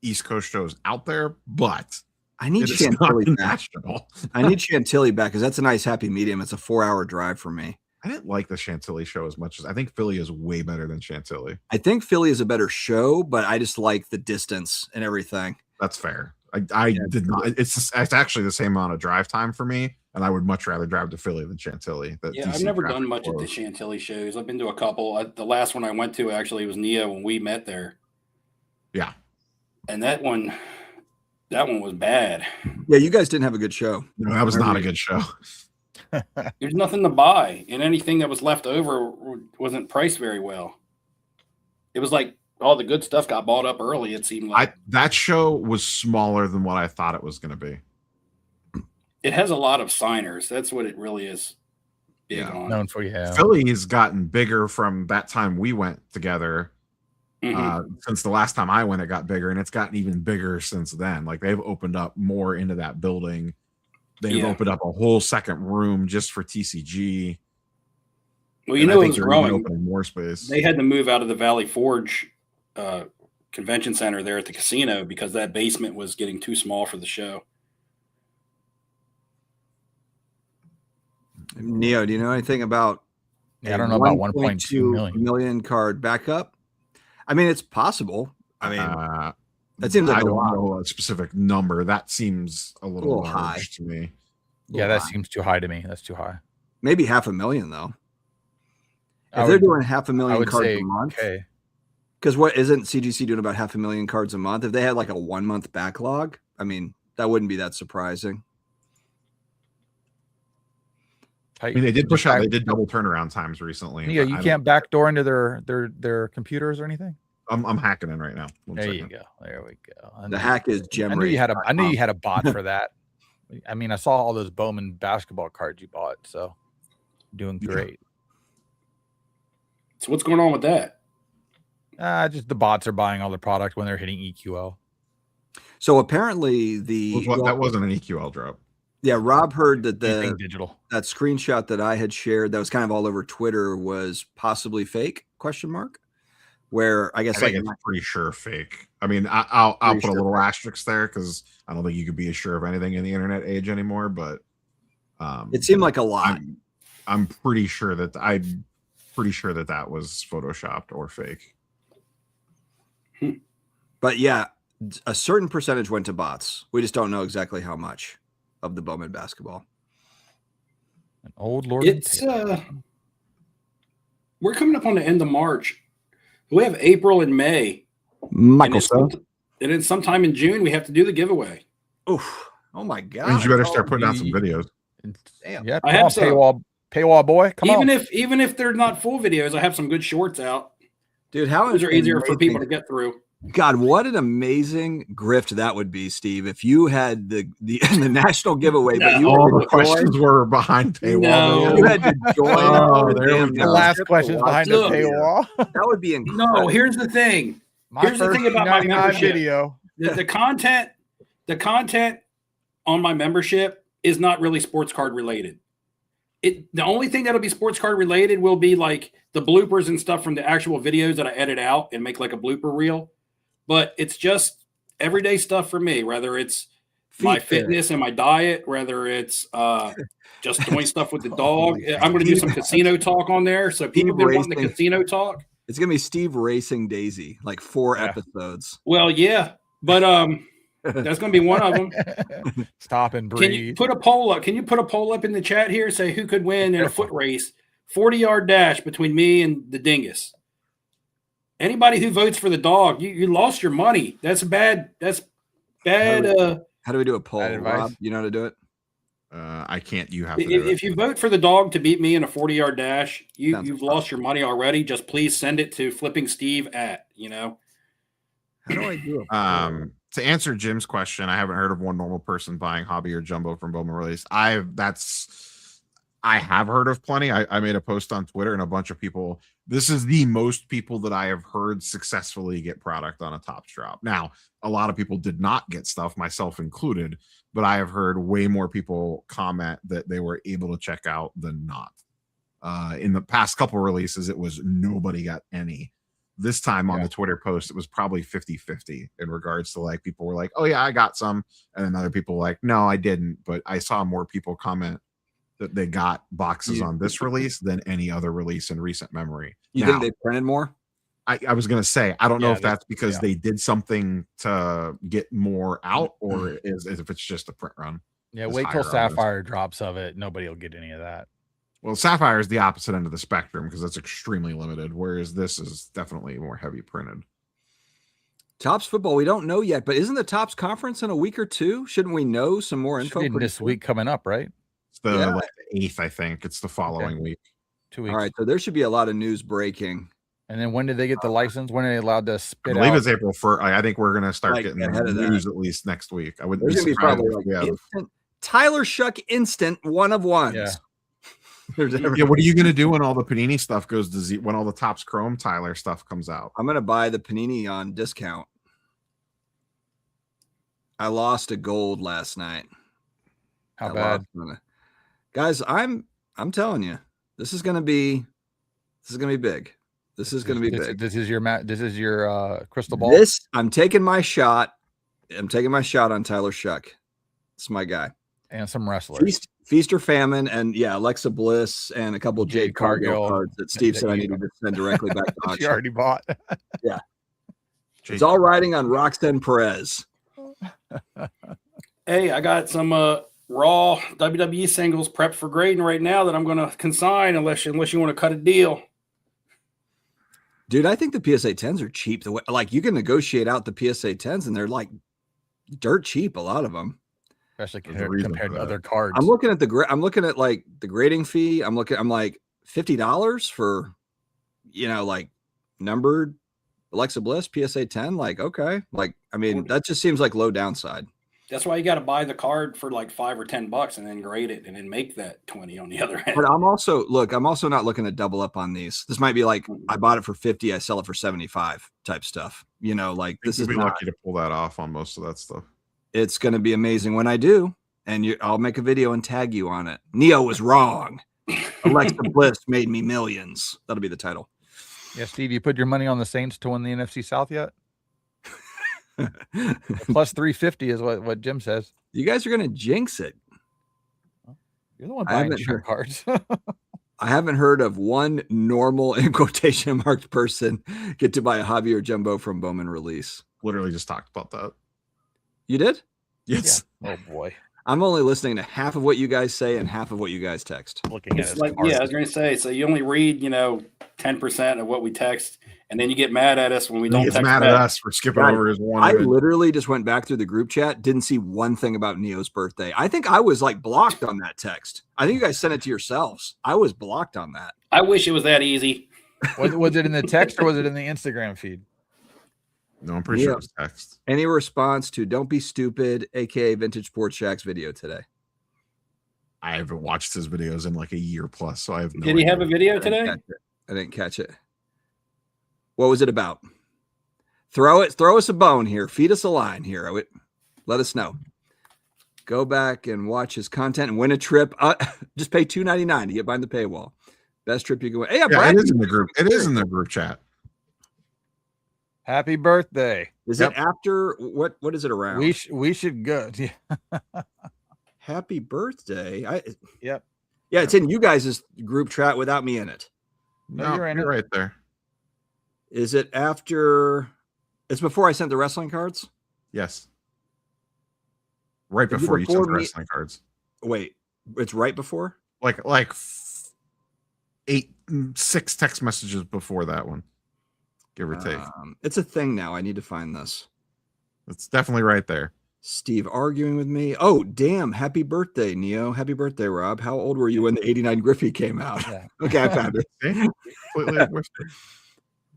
East Coast shows out there, but I need Chantilly back. National. I need Chantilly back because that's a nice happy medium. It's a 4-hour drive for me. I didn't like the Chantilly show as much as I think Philly is way better than Chantilly. I think Philly is a better show, but I just like the distance and everything. That's fair. I did not. It's actually the same amount of drive time for me, and I would much rather drive to Philly than Chantilly. I've never done much at the Chantilly shows. I've been to a couple. The last one I went to actually was Neo when we met there. Yeah, and that one was bad. Yeah, you guys didn't have a good show. No, that was not a good show. There's nothing to buy, and anything that was left over wasn't priced very well. It was like all the good stuff got bought up early. It seemed like that show was smaller than what I thought it was going to be. It has a lot of signers. That's what it really is big on. Known for Philly has gotten bigger from that time we went together. Since the last time I went, it got bigger, and it's gotten even bigger since then. Like they've opened up more into that building. They've opened up a whole second room just for TCG. Well, it was growing. Opening more space. They had to move out of the Valley Forge convention center there at the casino because that basement was getting too small for the show. Neo, do you know anything about? I don't know about 1.2 million card backup. I mean, it's possible. I mean, that seems like I don't know a specific number. That seems a little high to me. Yeah, that seems too high to me. That's too high. Maybe 500,000 though. If they're doing 500,000 cards a month, because what isn't CGC doing about 500,000 cards a month? If they had like a 1 month backlog, I mean, that wouldn't be that surprising. I mean, they did push out. They did double turnaround times recently. Yeah, you can't backdoor into their computers or anything. I'm hacking in right now. There you go. There we go. The hack is Gem. I knew you had a bot for that. I mean, I saw all those Bowman basketball cards you bought, so doing great. So what's going on with that? Just the bots are buying all the product when they're hitting EQL. So apparently that wasn't an EQL drop. Yeah, Rob heard that digital. That screenshot that I had shared that was kind of all over Twitter was possibly fake ? Where I guess it's pretty sure fake. I mean, I'll put a little asterisk there because I don't think you could be as sure of anything in the internet age anymore. But it seemed like a lot. I'm pretty sure that that was photoshopped or fake. But yeah, a certain percentage went to bots. We just don't know exactly how much of the Bowman basketball. An old Lord. It's we're coming up on the end of March. We have April and May. Michael, and then sometime in June we have to do the giveaway. Oh my God! Means you better start putting out some videos. Damn. Yeah, I have some paywall boy. Even if they're not full videos, I have some good shorts out. Dude, how those are easier for people to get through. God, what an amazing grift that would be, Steve, if you had the national giveaway, but all the questions were behind paywall. No. You had to join. The last questions behind the paywall. That would be incredible. No, here's the thing. Here's the thing about my membership. Video. The content on my membership is not really sports card related. The only thing that'll be sports card related will be like the bloopers and stuff from the actual videos that I edit out and make like a blooper reel. But it's just everyday stuff for me, whether it's my fitness and my diet, whether it's just doing stuff with the dog. I'm going to do some casino talk on there. So people have been wanting the casino talk. It's going to be Steve racing Daisy, like 4 episodes. Well, yeah, but that's going to be one of them. Stop and breathe. Can you put a poll up? Can you put a poll up in the chat here? Say who could win in a foot race, 40-yard dash between me and the dingus. Anybody who votes for the dog, you lost your money. That's bad. That's bad. How do we do a poll, Rob? You know how to do it? I can't. You have to. If you vote for the dog to beat me in a 40-yard dash, you've lost your money already. Just please send it to Flipping Steve @. How do I do it? to answer Jim's question, I haven't heard of one normal person buying hobby or jumbo from Bowman Release. I have heard of plenty. I made a post on Twitter and a bunch of people. This is the most people that I have heard successfully get product on a Topps drop. Now, a lot of people did not get stuff, myself included, but I have heard way more people comment that they were able to check out than not. In the past couple releases, it was nobody got any. This time on the Twitter post, it was probably 50-50 in regards to like people were like, oh yeah, I got some. And then other people were like, no, I didn't. But I saw more people comment that they got boxes on this release than any other release in recent memory. You think they printed more? I was going to say, I don't know if that's because they did something to get more out or is if it's just a print run. Yeah, wait till Sapphire drops of it. Nobody will get any of that. Well, Sapphire is the opposite end of the spectrum because that's extremely limited, whereas this is definitely more heavy printed. Topps football, we don't know yet, but isn't the Topps conference in a week or two? Shouldn't we know some more info? This week coming up, right? It's the 8th, I think. It's the following week. 2 weeks. All right, so there should be a lot of news breaking. And then when did they get the license? When are they allowed to spit out? I believe it's April 1st. I think we're going to start getting the news at least next week. I wouldn't be surprised if we have instant, Tyler Shuck instant one of ones. Yeah. What are you going to do when all the Panini stuff goes to when all the Topps Chrome Tyler stuff comes out? I'm going to buy the Panini on discount. I lost a gold last night. How bad? Guys, I'm telling you, this is going to be big. This is going to be big. This is your crystal ball. I'm taking my shot. I'm taking my shot on Tyler Shuck. It's my guy. And some wrestlers. Feast or famine, and Alexa Bliss and a couple of Jade Cargill cards that Steve said I needed to send directly back to auction. She already bought. Yeah. It's all riding on Roxanne Perez. Hey, I got some raw WWE singles prepped for grading right now that I'm going to consign unless you want to cut a deal. Dude, I think the PSA 10s are cheap. The way, like, you can negotiate out the PSA 10s, and they're like dirt cheap. A lot of them, especially compared to other cards. I'm looking at like the grading fee. I'm like $50 for, like numbered Alexa Bliss PSA 10. Like, okay, like I mean that just seems like low downside. That's why you got to buy the card for like $5 or $10 and then grade it and then make that 20 on the other end. But I'm also not looking to double up on these. This might be like I bought it for 50, I sell it for 75 type stuff. Like this is lucky to pull that off on most of that stuff. It's going to be amazing when I do, and I'll make a video and tag you on it. Neo was wrong. Alexa Bliss made me millions. That'll be the title. Yeah, Steve, you put your money on the Saints to win the NFC South yet? Plus 350 is what Jim says. You guys are going to jinx it. You're the one buying shirt cards. I haven't heard of one normal, in quotation marked, person get to buy a hobby or jumbo from Bowman Release. Literally just talked about that. You did? Yes. Yeah. Oh boy. I'm only listening to half of what you guys say and half of what you guys text. Looking at it. I was going to say, so you only read, 10% of what we text, and then you get mad at us when we don't text mad back. at us for skipping over his one. I literally just went back through the group chat, didn't see one thing about Neo's birthday. I think I was like blocked on that text. I think you guys sent it to yourselves. I was blocked on that. I wish it was that easy. Was it in the text or was it in the Instagram feed? No, I'm pretty sure it was text. Any response to "Don't Be Stupid," aka Vintage Sports Shack's video today? I haven't watched his videos in like a year plus, so I have no Did he idea. have a video today? I didn't catch it. What was it about? Throw us a bone here. Feed us a line here. Let us know. Go back and watch his content and win a trip. Just pay $2.99 to get behind the paywall. Best trip you can win. Hey, it is in the group. It is in the group chat. Happy birthday. Is it after what is it around? We should go. Happy birthday. Yep. Yeah, it's in you guys' group chat without me in it. No, you're right there. Is it after? It's before I sent the wrestling cards? Yes. Right before you sent the wrestling cards. Wait, it's right before? Like 6 text messages before that one. Give or take. It's a thing now. I need to find this. It's definitely right there. Steve arguing with me. Oh, damn. Happy birthday, Neo. Happy birthday, Rob. How old were you when the 89 Griffey came out? Yeah. Okay, I found it.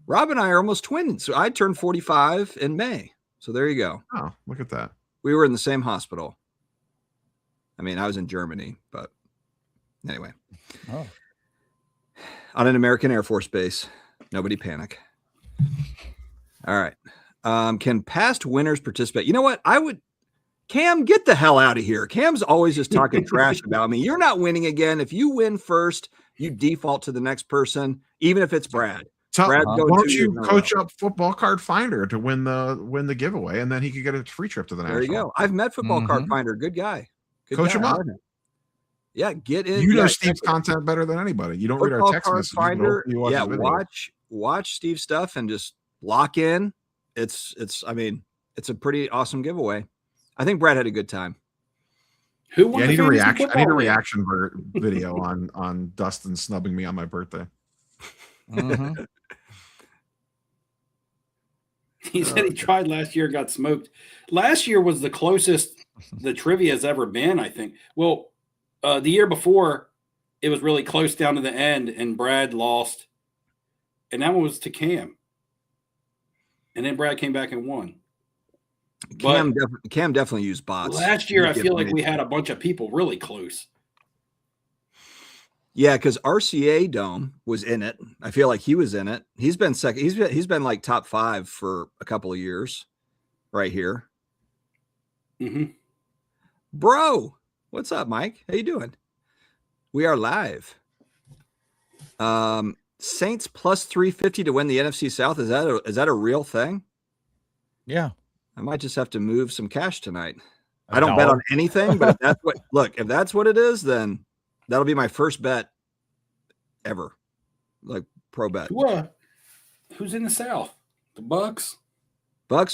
Rob and I are almost twins. So I turned 45 in May. So there you go. Oh, look at that. We were in the same hospital. I mean, I was in Germany, but anyway. Oh. On an American Air Force base. Nobody panic. All right. Can past winners participate? You know what? Cam, get the hell out of here. Cam's always just talking trash about me. You're not winning again. If you win first, you default to the next person, even if it's Brad. Why don't you coach up Football Card Finder to win the giveaway, and then he could get a free trip to the National. There you go. I've met Football Card Finder. Good guy. Coach him up. Yeah, get in. You know Steve's content better than anybody. You don't read our text messages. Finder. Yeah, watch Steve's stuff and just lock in. It's a pretty awesome giveaway. I think Brad had a good time. I need a reaction. I need a reaction video on Dustin snubbing me on my birthday. Mm-hmm. He said he tried last year and got smoked. Last year was the closest the trivia has ever been, I think. Well, the year before, it was really close down to the end, and Brad lost. And that one was to Cam. And then Brad came back and won. Cam definitely used bots. Last year, I feel like we had a bunch of people really close. Yeah, because RCA Dome was in it. I feel like he was in it. He's been second. He's been like top 5 for a couple of years, right here. Mm-hmm. Bro, what's up, Mike? How you doing? We are live. Saints plus 350 to win the NFC South. Is that a real thing? Yeah. I might just have to move some cash tonight. I don't bet on anything, but if that's what it is, then that'll be my first bet ever. Like pro bet. Who's in the South? The Bucks,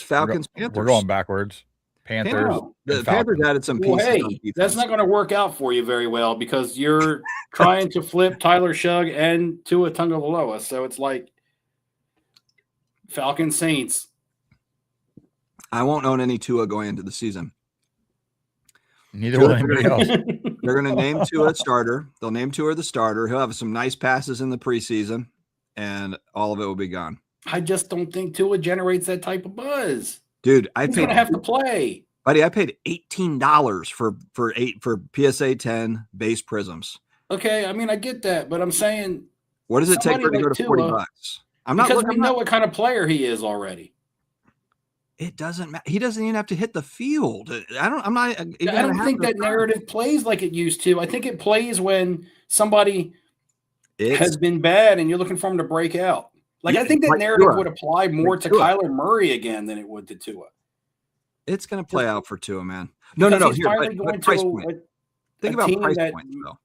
Falcons, Panthers. We're going backwards. Panthers. The Panthers added some pieces. Hey, that's not going to work out for you very well because you're trying to flip Tyler Shugg and Tua Tagovailoa. So it's like Falcons, Saints. I won't own any Tua going into the season. Neither will anybody else. They're going to name Tua a starter. They'll name Tua the starter. He'll have some nice passes in the preseason, and all of it will be gone. I just don't think Tua generates that type of buzz. Dude, he's going to have to play. Buddy, I paid $18 for PSA 10 base prisms. Okay, I mean, I get that, but I'm saying, what does it take for it to go to $40? I'm not because we know what kind of player he is already. It doesn't matter. He doesn't even have to hit the field. I don't think that narrative plays like it used to. I think it plays when somebody has been bad and you're looking for him to break out. Like, I think that narrative would apply more to Kyler Murray again than it would to Tua. It's going to play out for Tua, man. No. He's finally going price to point. Think about price points, though.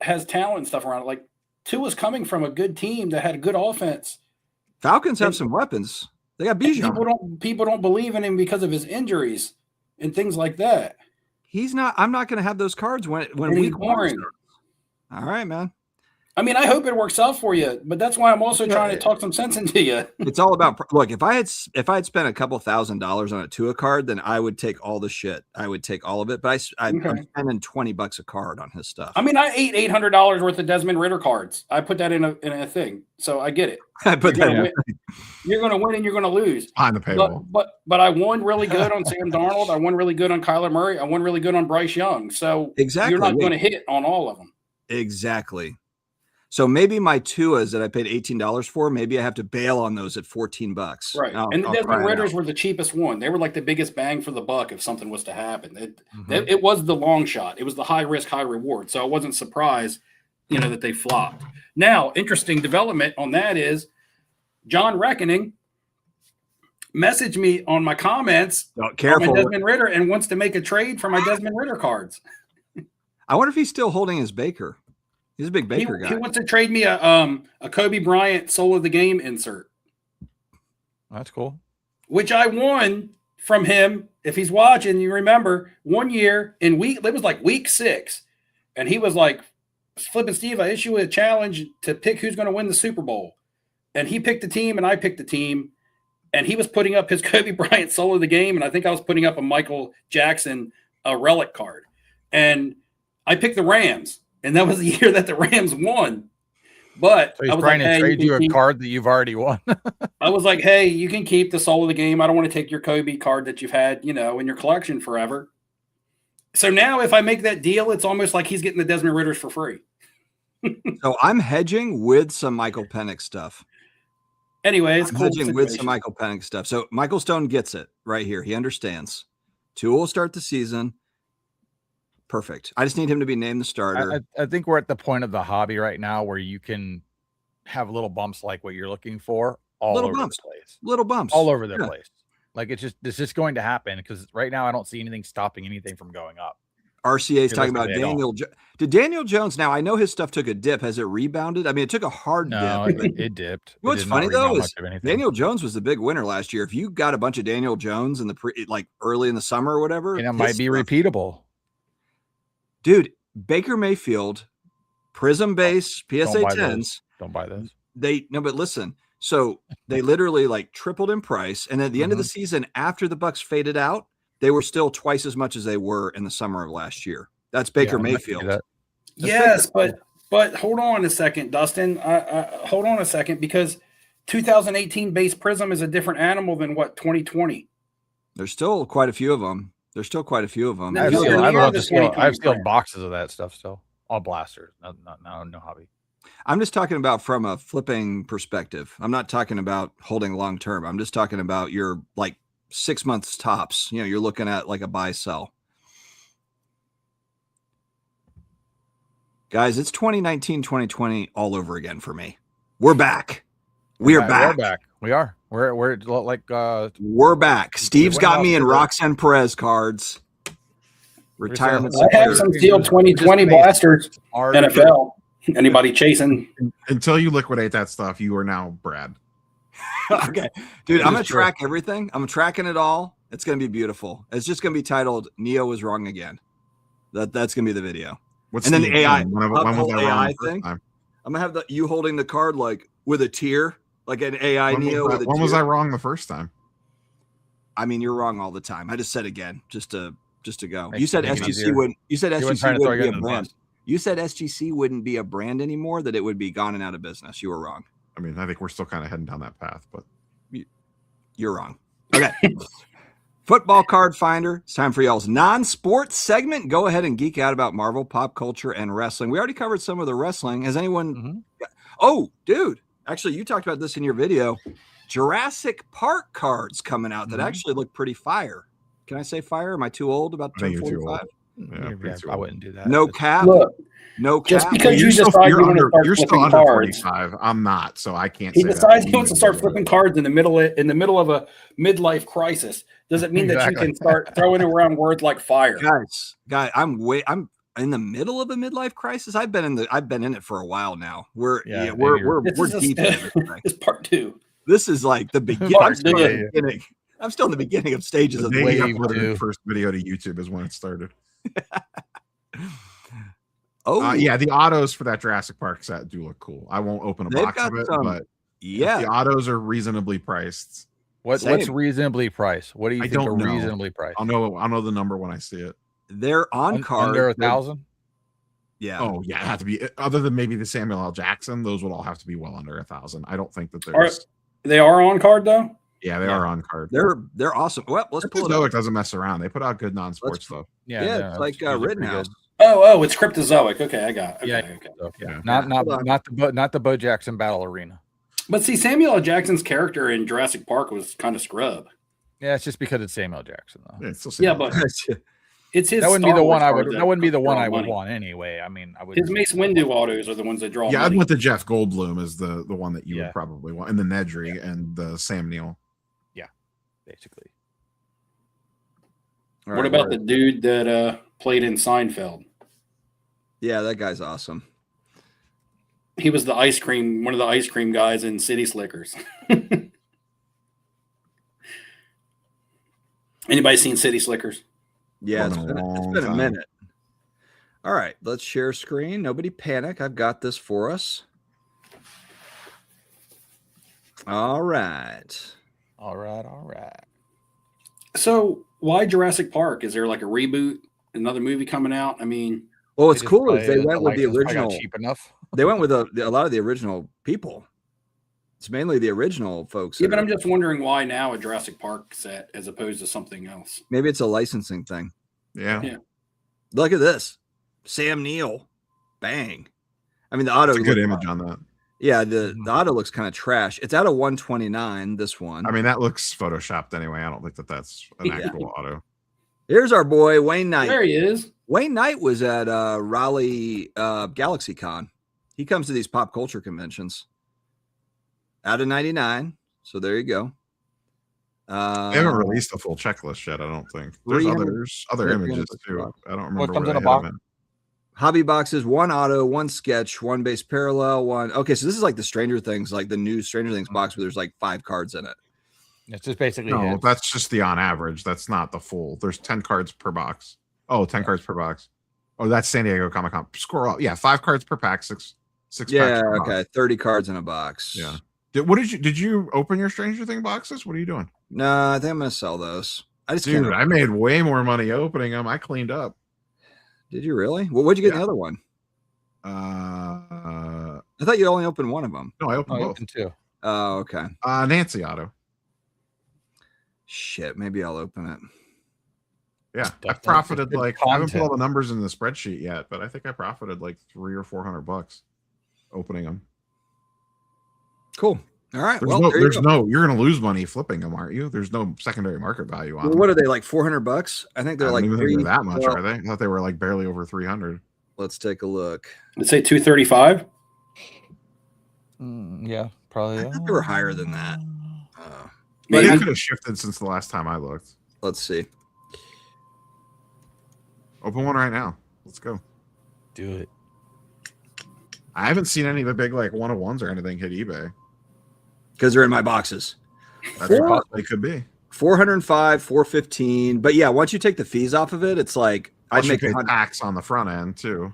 Has talent and stuff around it. Like, Tua's coming from a good team that had a good offense. Falcons have some weapons. They got Bijan. People don't believe in him because of his injuries and things like that. He's not. I'm not going to have those cards when week one starts. All right, man. I mean, I hope it works out for you, but that's why I'm also trying to talk some sense into you. It's all about look. If I had spent a couple $1,000s on a Tua card, then I would take all the shit. I would take all of it. But I'm spending $20 a card on his stuff. I mean, I ate $800 worth of Desmond Ritter cards. I put that in a thing, so I get it. I put that in. You're going to win and you're going to lose behind the paywall. But I won really good on Sam Darnold. I won really good on Kyler Murray. I won really good on Bryce Young. So exactly, you're not going to hit on all of them. Exactly. So maybe my Tuas that I paid $18 for, maybe I have to bail on those at $14. Right. And the Desmond Ritters were the cheapest one. They were like the biggest bang for the buck if something was to happen. It was the long shot. It was the high risk, high reward. So I wasn't surprised, that they flopped. Now, interesting development on that is John Reckoning messaged me on my comments on my Desmond Ritter and wants to make a trade for my Desmond Ritter cards. I wonder if he's still holding his Baker. He's a big Baker guy. He wants to trade me a Kobe Bryant Soul of the Game insert. That's cool. Which I won from him. If he's watching, you remember 1 year it was like week 6. And he was like, flipping Steve, I issue a challenge to pick who's going to win the Super Bowl. And he picked the team and I picked the team. And he was putting up his Kobe Bryant Soul of the Game. And I think I was putting up a Michael Jackson relic card. And I picked the Rams. And that was the year that the Rams won. But So he's I was trying like, to hey, trade you a card that you've already won. I was like, hey, you can keep the soul of the game. I don't want to take your Kobe card that you've had, in your collection forever. So now if I make that deal, it's almost like he's getting the Desmond Ritters for free. So I'm hedging with some Michael Penix stuff. Anyway, it's I'm cool hedging situation. with some Michael Penix stuff. So Michael Stone gets it right here. He understands. Tua will start the season. Perfect. I just need him to be named the starter. I think we're at the point of the hobby right now where you can have little bumps like what you're looking for all over the place. Little bumps. All over the place. Like it's just going to happen because right now I don't see anything stopping anything from going up. RCA is talking about Daniel. Did Daniel Jones? Now I know his stuff took a dip. Has it rebounded? I mean, it took a hard dip. It dipped. What's funny though is Daniel Jones was the big winner last year. If you got a bunch of Daniel Jones in the early in the summer or whatever, and it might be repeatable. Dude, Baker Mayfield, Prism base, PSA 10s. Don't buy those. But listen. So they literally tripled in price, and at the end of the season, after the Bucs faded out, they were still twice as much as they were in the summer of last year. That's Baker Mayfield. Yes, but hold on a second, Dustin. Hold on a second, because 2018 base Prism is a different animal than 2020. There's still quite a few of them. I've still boxes of that stuff still. All blasters. No hobby. I'm just talking about from a flipping perspective. I'm not talking about holding long term. I'm just talking about your 6 months tops. You're looking at a buy sell. Guys, it's 2019, 2020 all over again for me. We're back. We're back. We're back. We are. We're we're back. Steve's got me in Roxanne Perez cards. Retirement. I have some sealed 2020 blasters. NFL. Anybody chasing? Until you liquidate that stuff, you are now Brad. Okay, dude, I'm gonna track everything. I'm tracking it all. It's gonna be beautiful. It's just gonna be titled "Neo was wrong again." That's gonna be the video. And then the AI, when was I AI thing. I'm gonna have you holding the card with a tear, like an AI Neo. When was I wrong the first time? I mean, you're wrong all the time. I just said again, just to go. You said SGC wouldn't. You said SGC wouldn't be a brand. You said SGC wouldn't be a brand anymore, that it would be gone and out of business. You were wrong. I mean, I think we're still kind of heading down that path, but you're wrong. Okay. Football Card Finder. It's time for y'all's non-sports segment. Go ahead and geek out about Marvel, pop culture, and wrestling. We already covered some of the wrestling. Has anyone? Oh, dude. Actually, you talked about this in your video. Jurassic Park cards coming out that actually look pretty fire. Can I say fire? Am I too old? About 45? Yeah, I wouldn't do that. No cap. Look, no cap. Just because you decide you want to start flipping cards, 45. I'm not, so I can't. He decides he wants to start flipping cards in the middle of a midlife crisis. Doesn't mean that you can start throwing around words like fire. Guys, I'm in the middle of a midlife crisis. I've been in it for a while now. We're deep in this part 2. This is like the beginning. I'm still in the beginning of stages of the day. The first video to YouTube is when it started. Yeah, the autos for that Jurassic Park set do look cool. I won't open a box of it, but the autos are reasonably priced. What's reasonably priced? What do you think are reasonably priced? I'll know the number when I see it. They're on card under 1,000. Yeah. Oh yeah, it have to be. Other than maybe the Samuel L. Jackson, those would all have to be well under 1,000. I don't think that there's. They are on card though. Yeah, they are on card. They're awesome. Well, let's pull it up. It doesn't mess around. They put out good non-sports stuff. Yeah, it's like Rittenhouse. Oh, it's Cryptozoic. Okay, I got it. Okay. Not the Bo Jackson Battle Arena. But see, Samuel L. Jackson's character in Jurassic Park was kind of scrub. Yeah, it's just because it's Samuel Jackson though. But it's his. That wouldn't be the one I would. That wouldn't be the one I would want anyway. I mean, I would. His Mace Windu autos are the ones that draw. Yeah, I'd want the Jeff Goldblum as the one that you would probably want, and the Nedry and the Sam Neill. Yeah, basically. What about the dude that played in Seinfeld? Yeah, that guy's awesome. He was one of the ice cream guys in City Slickers. Anybody seen City Slickers? Yeah, it's been a minute. All right, let's share screen. Nobody panic. I've got this for us. All right. So why Jurassic Park? Is there like a reboot, another movie coming out? I mean, Well, what's cool is they went with the license probably got original. cheap enough. They went with a lot of the original people. It's mainly the original folks. Yeah, but I'm just wondering why now a Jurassic Park set as opposed to something else. Maybe it's a licensing thing. Yeah. Look at this. Sam Neill. Bang. I mean, the auto. It's a good image on that. Yeah, the auto looks kind of trash. It's out of 129, this one. I mean, that looks photoshopped anyway. I don't think that's an actual auto. Here's our boy, Wayne Knight. There he is. Wayne Knight was at Raleigh Galaxy Con. He comes to these pop culture conventions. Out of 99. So there you go. They haven't released a full checklist yet, I don't think. There's other images too. I don't remember what comes what in a box. Hobby boxes, one auto, one sketch, one base parallel, one. Okay, so this is like the Stranger Things, like the new Stranger Things box where there's like 5 cards in it. It's just basically no, that's just the on average. That's not the full. There's 10 cards per box. Oh, 10 cards per box. Oh, that's San Diego Comic-Con. Scroll up. Yeah, 5 cards per pack, six packs per okay. box. 30 cards in a box. Yeah. Did you open your Stranger Thing boxes? What are you doing? No, I think I'm gonna sell those. I made way more money opening them. I cleaned up. Did you really? Well, what'd you get in the other one? I thought you only opened one of them. No, I opened both. Opened 2. Oh, okay. Nancy auto. Shit, maybe I'll open it. Yeah, I profited I haven't put all the numbers in the spreadsheet yet, but I think I profited like $300 or $400 opening them. Cool. All right. You're going to lose money flipping them, aren't you? There's no secondary market value on them. What are they, like $400? I think they're like that much, are they? I thought they were like barely over 300. Let's take a look. Let's say 235. Yeah, probably. I thought they were higher than that. Maybe it could have shifted since the last time I looked. Let's see. Open one right now. Let's go. Do it. I haven't seen any of the big like 101s or anything hit eBay. Because they're in my boxes. That's what they could be. 405, 415. But yeah, once you take the fees off of it, it's like I'd make tax on the front end too.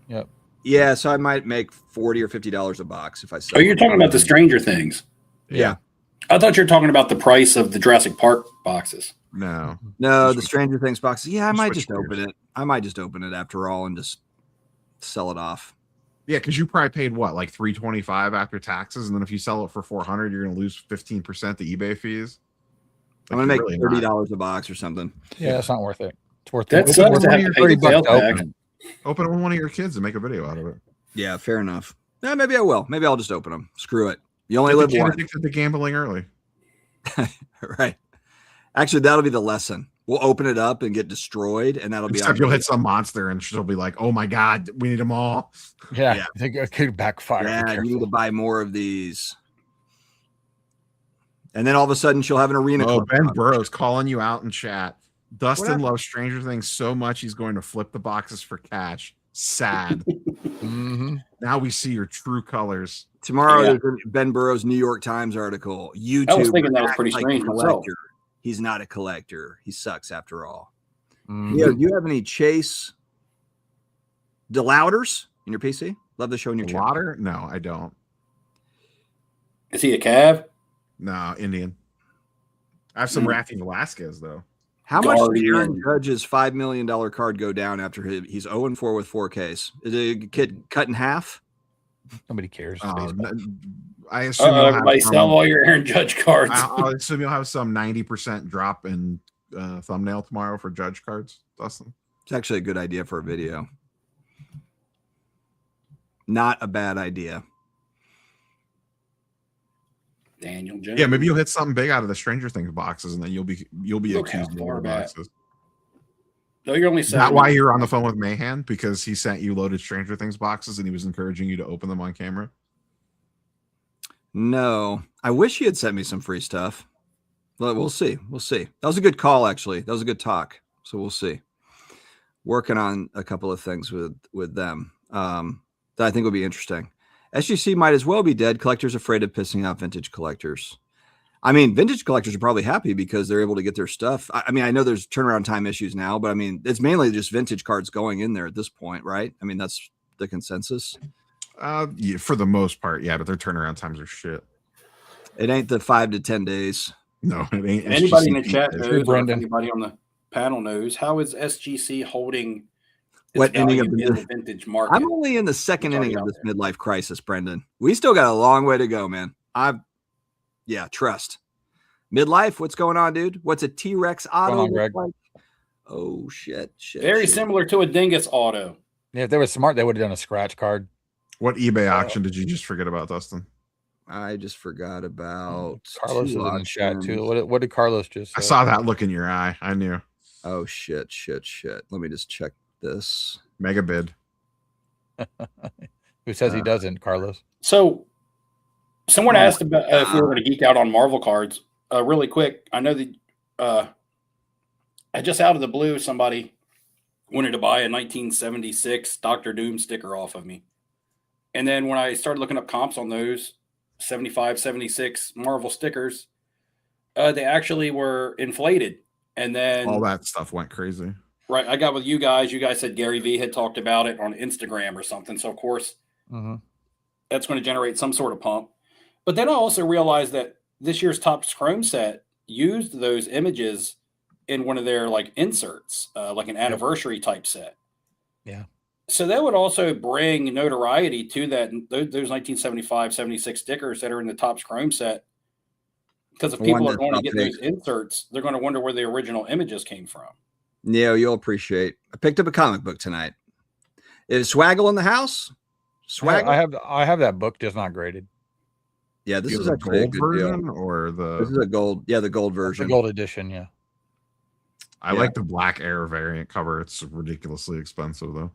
Yep. Yeah, so I might make $40 or $50 a box if I sell. Oh, you're talking about the Stranger Things. Yeah. I thought you were talking about the price of the Jurassic Park boxes. No, the Stranger Things boxes. Yeah, I might just open it. I might just open it after all and just sell it off. Yeah, because you probably paid what, like $325 after taxes, and then if you sell it for $400, you're going to lose 15% the eBay fees. I'm going to make $30 a box or something. Yeah, it's not worth it. It's worth it. Open it with one of your kids and make a video out of it. Yeah, fair enough. Yeah, maybe I will. Maybe I'll just open them. Screw it. You only live once. Addicted to gambling early. Right. Actually, that'll be the lesson. We'll open it up and get destroyed, and that'll Except you'll hit some monster, and she'll be like, "Oh my god, we need them all." Yeah. I think it could backfire. Yeah, you need to buy more of these. And then all of a sudden, she'll have an arena. Oh, Ben Burrows calling you out in chat. Dustin loves Stranger Things so much he's going to flip the boxes for cash. Sad. Now we see your true colors. Tomorrow, there's a Ben Burrows New York Times article. YouTube. I was thinking that was pretty strange myself. He's not a collector. He sucks after all. Yeah, do you have any Chase DeLouders in your PC? Love the show in your channel. No, I don't. Is he a Cav? No, Indian. I have some Rafi Velasquez though. How much did Aaron Judge's $5 million card go down after he's 0-4 with 4Ks? Is it a kid cut in half? Nobody cares. I assume everybody sell all your Aaron Judge cards. I'll assume you'll have some 90% drop in thumbnail tomorrow for Judge cards, Dustin. It's actually a good idea for a video. Not a bad idea. Daniel Jones. Yeah, maybe you'll hit something big out of the Stranger Things boxes, and then you'll be accused of more boxes. No, you're only saying. Not why you're on the phone with Mahan, because he sent you loaded Stranger Things boxes and he was encouraging you to open them on camera. No, I wish he had sent me some free stuff. But we'll see. We'll see. That was a good call, actually. That was a good talk. So we'll see. Working on a couple of things with them that I think will be interesting. SGC might as well be dead. Collectors afraid of pissing off vintage collectors. I mean, vintage collectors are probably happy because they're able to get their stuff. I mean, I know there's turnaround time issues now, but I mean, it's mainly just vintage cards going in there at this point, right? I mean, that's the consensus. Yeah, for the most part, yeah, but their turnaround times are shit. It ain't the 5 to 10 days. No, it ain't. Anybody in the chat knows, or anybody on the panel knows, how is SGC holding What inning of in the vintage market. I'm only in the second inning of this midlife crisis, Brendan. We still got a long way to go, man. Trust. Midlife, what's going on, dude? What's a T-Rex auto look like? Oh, shit. Very similar to a Dingus auto. Yeah, if they were smart, they would have done a scratch card. What eBay auction did you just forget about, Dustin? I just forgot about Carlos is in the chat too. What did Carlos just say? I saw that look in your eye. I knew. Oh, shit. Let me just check this. Mega bid. Who says he doesn't, Carlos? So someone asked about if we were going to geek out on Marvel cards. Really quick, I know that just out of the blue, somebody wanted to buy a 1976 Doctor Doom sticker off of me. And then when I started looking up comps on those 75, 76 Marvel stickers, they actually were inflated. And then all that stuff went crazy. Right. I got with you guys. You guys said Gary V had talked about it on Instagram or something. So, of course, that's going to generate some sort of pump. But then I also realized that this year's Topps Chrome set used those images in one of their like inserts, like an anniversary type set. Yeah. So that would also bring notoriety to that those 1975, 76 stickers that are in the Topps Chrome set. Because if people are going to get those inserts, they're going to wonder where the original images came from. Yeah, you'll appreciate. I picked up a comic book tonight. Is Swaggle in the house? Swaggle? I have that book, just not graded. Yeah, this is actually a good version deal. Or the this is a gold. Yeah, the gold version. The gold edition. Yeah. I like the Black Air variant cover. It's ridiculously expensive though.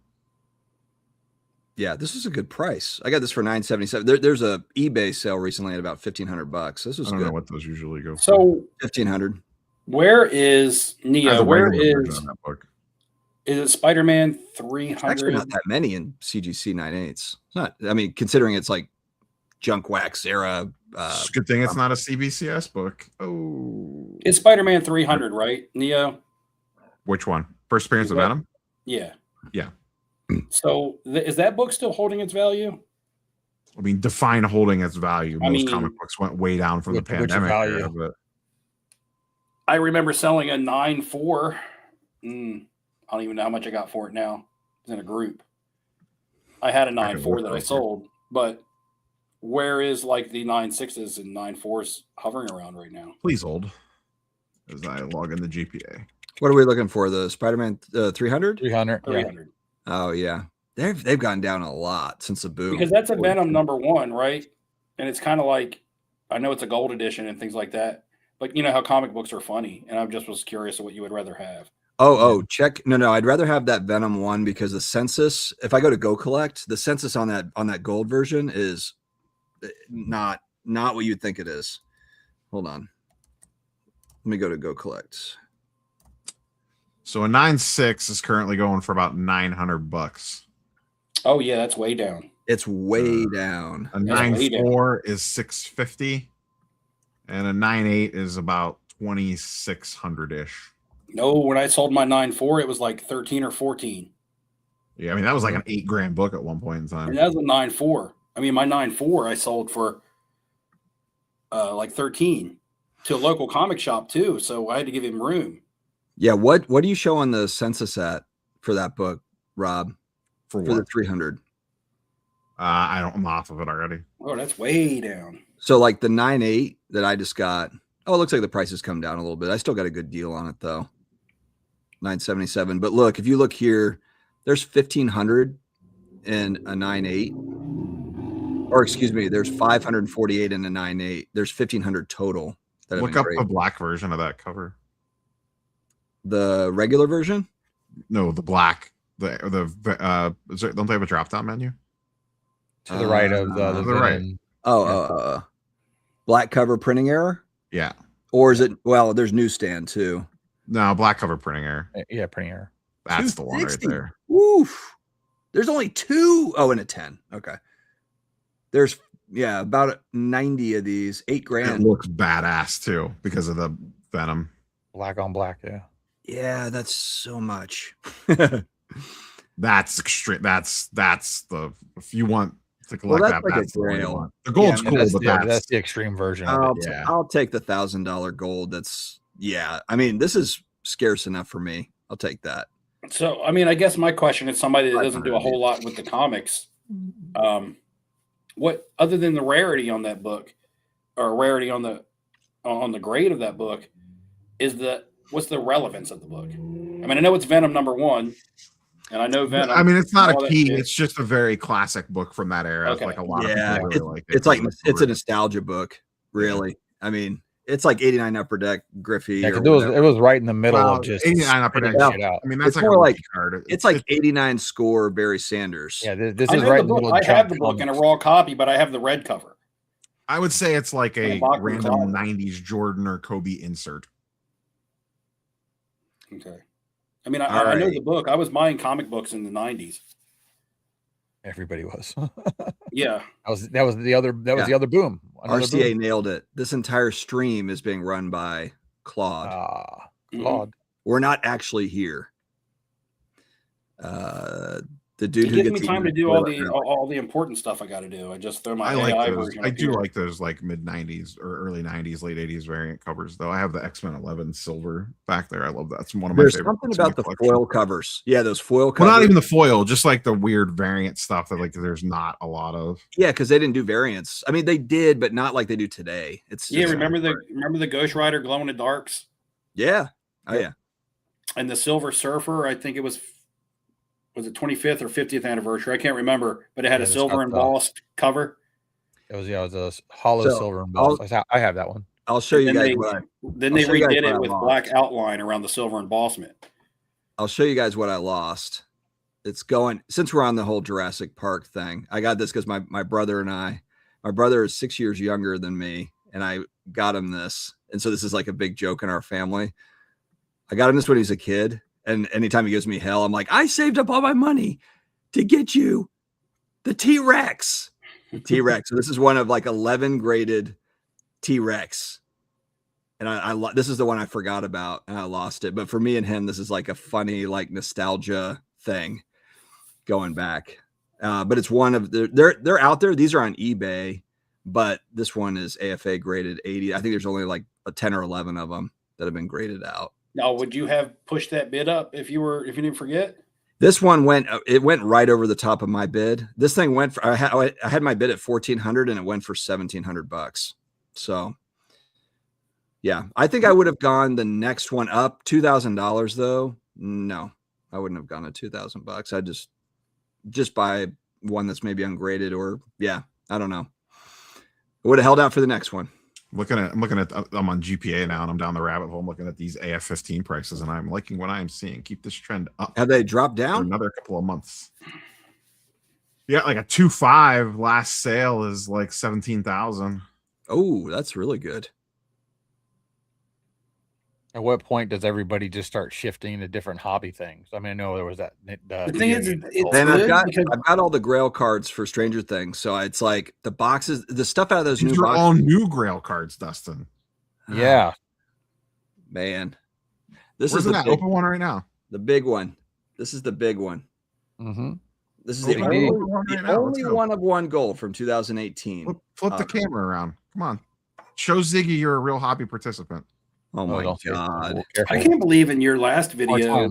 Yeah, this is a good price. I got this for $977. There's a eBay sale recently at about $1,500. This was I don't good. know what those usually go for. So $1,500. Where is Neo? Where is that book? Is it Spider-Man 300? Actually, not that many in CGC 9.8s. It's not. I mean, considering it's like junk wax era. It's a good thing it's not a CBCS book. Oh, it's Spider-Man 300, right, Neo? Which one? First Appearance of Venom? Yeah. Yeah. So is that book still holding its value? I mean, define holding its value. Most comic books went way down from the pandemic era, but I remember selling a 9.4. I don't even know how much I got for it now. It's in a group. I had a 9.4 that I sold, but where is like the 9.6s and 9.4s hovering around right now? Please hold as I log in the GPA. What are we looking for? The Spider-Man 300? 300. 300. Oh yeah, they've gone down a lot since the boom. Because that's a Venom #1, right? And it's kind of like, I know it's a gold edition and things like that, but you know how comic books are funny, and I just was curious of what you would rather have. Check. No, I'd rather have that Venom one because the census. If I go to Go Collect, the census on that gold version is not what you'd think it is. Hold on, let me go to Go Collect. So a 9.6 is currently going for about $900. Oh yeah, that's way down. It's way down. A 9.4 is $650, and a 9.8 is about $2,600-ish. No, when I sold my 9.4, it was like 13 or 14. Yeah, I mean that was like an $8,000 book at one point in time. And that was a 9.4. I mean, my 9.4 I sold for like 13 to a local comic shop too, so I had to give him room. Yeah, what do you show on the census at for that book, Rob? For the 300? I'm off of it already. Oh, that's way down. So like the 9.8 that I just got. Oh, it looks like the price has come down a little bit. I still got a good deal on it though. 977. But look, if you look here, there's 1,500 in a 9.8. Or excuse me, there's 548 in a 9.8. There's 1,500 total. Look up the black version of that cover. The regular version? No, the black. Don't they have a drop down menu? To the right of the right. Black cover printing error? Yeah. Or is it? Well, there's newsstand too. No, black cover printing error. Yeah, printing error. That's the one right there. Oof. There's only 2. Oh, and a 10. Okay. There's about 90 of these. $8,000. It looks badass too because of the Venom. Black on black. Yeah. Yeah, that's so much. That's extreme. That's the, if you want to collect that, like that's a grail. The gold's cool, but that's the extreme version of it. Yeah. I'll take the $1,000 gold. I mean, this is scarce enough for me. I'll take that. So, I mean, I guess my question is somebody that doesn't do a whole lot with the comics. What other than the rarity on that book, or rarity on the grade of that book, what's the relevance of the book? I mean, I know it's Venom #1, and I know Venom. I mean, it's not a key. It's just a very classic book from that era. Okay. Like a lot of people really like it. It's like it's a nostalgia book, really. Yeah. I mean, it's like 89 Upper Deck Griffey. Yeah, it was right in the middle of just 89 Upper Deck. Out. I mean, that's it's like more like card. It's like 89 score Barry Sanders. Yeah, this is right in the middle. I have the book in a raw copy, but I have the red cover. I would say it's like a random 90s Jordan or Kobe insert. Okay. I mean, I know the book. I was buying comic books in the 90s. Everybody was. Yeah. That was the other boom. RCA nailed it. This entire stream is being run by Claude. Claude. We're not actually here. The dude who gives me time to do all the important stuff I got to do. I just throw my AI version. I do like those like mid 90s or early 90s, late 80s variant covers though. I have the X-Men 11 silver back there. I love that. It's one of my favorite. There's something about the foil covers. Yeah, those foil covers. Well, not even the foil, just like the weird variant stuff that like there's not a lot of. Yeah, because they didn't do variants. I mean, they did, but not like they do today. It's just, remember the Ghost Rider glow in the darks? Yeah. Oh yeah. And the Silver Surfer, I think it was it 25th or 50th anniversary? I can't remember, but it had a silver embossed cover. It was a hollow silver embossed. I have that one. I'll show you guys Then they redid it with black outline around the silver embossment. I'll show you guys what I lost. It's going, since we're on the whole Jurassic Park thing, I got this because my brother is 6 years younger than me, and I got him this. And so this is like a big joke in our family. I got him this when he was a kid. And anytime he gives me hell, I'm like, I saved up all my money to get you the T-Rex. T-Rex. So this is one of like 11 graded T-Rex. And this is the one I forgot about and I lost it. But for me and him, this is like a funny, like nostalgia thing going back. But it's one of they're out there. These are on eBay, but this one is AFA graded 80. I think there's only like 10 or 11 of them that have been graded out. Now, would you have pushed that bid up if you didn't forget? This one went right over the top of my bid. This thing went for, I had my bid at $1,400 and it went for $1,700. So yeah, I think I would have gone the next one up $2,000 though. No, I wouldn't have gone at $2,000. I'd just buy one that's maybe ungraded or I don't know. I would have held out for the next one. I'm looking at I'm on GPA now and I'm down the rabbit hole. I'm looking at these AF-15 prices and I'm liking what I am seeing. Keep this trend up. Have they dropped down? For another couple of months. Yeah, like a 2.5 last sale is like 17,000. Oh, that's really good. At what point does everybody just start shifting to different hobby things? I mean, I know there was that. The thing is, I've got all the Grail cards for Stranger Things, so it's like the boxes, the stuff out of those These new are boxes. all new Grail cards, Dustin. Yeah, man, this is that open one right now. The big one. This is the big one. Mm-hmm. This is the only one of one gold from 2018. Flip the camera around. Come on, show Ziggy you're a real hobby participant. Oh my God. I can't believe in your last video,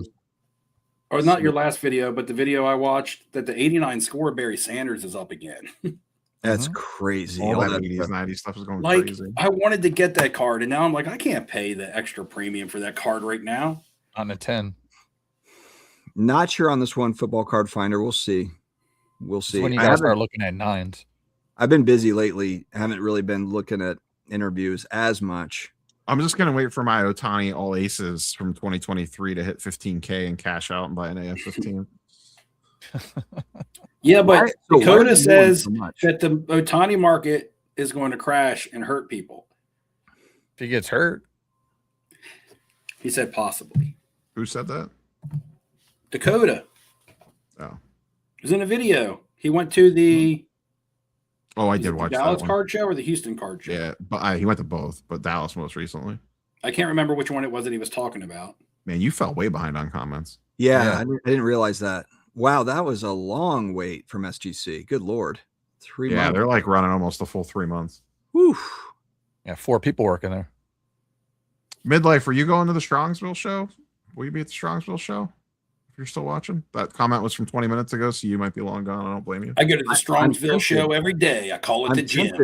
or not your last video, but the video I watched, that the 89 score Barry Sanders is up again. That's crazy. All that 80s, 90s stuff is going crazy. I wanted to get that card, and now I'm like, I can't pay the extra premium for that card right now. On a 10. Not sure on this one, Football Card Finder. We'll see. When you guys start looking at 9s. I've been busy lately. I haven't really been looking at interviews as much. I'm just going to wait for my Otani All Aces from 2023 to hit 15K and cash out and buy an AF-15. Yeah, but Dakota says that the Otani market is going to crash and hurt people. If he gets hurt. He said possibly. Who said that? Dakota. Oh. It was in a video. He went to the I did watch the Dallas card show or the Houston card show. Yeah, but he went to both, but Dallas most recently. I can't remember which one it was that he was talking about. Man, you fell way behind on comments. Yeah. I didn't realize that. Wow, that was a long wait from SGC. Good Lord. 3 months. Yeah, they're like running almost a full 3 months. Whew. Yeah, 4 people working there. Midlife, are you going to the Strongsville show? Will you be at the Strongsville show? you're still watching. That comment was from 20 minutes ago, so you might be long gone. I don't blame you. I go to the Strongsville show every day. I call it the gym.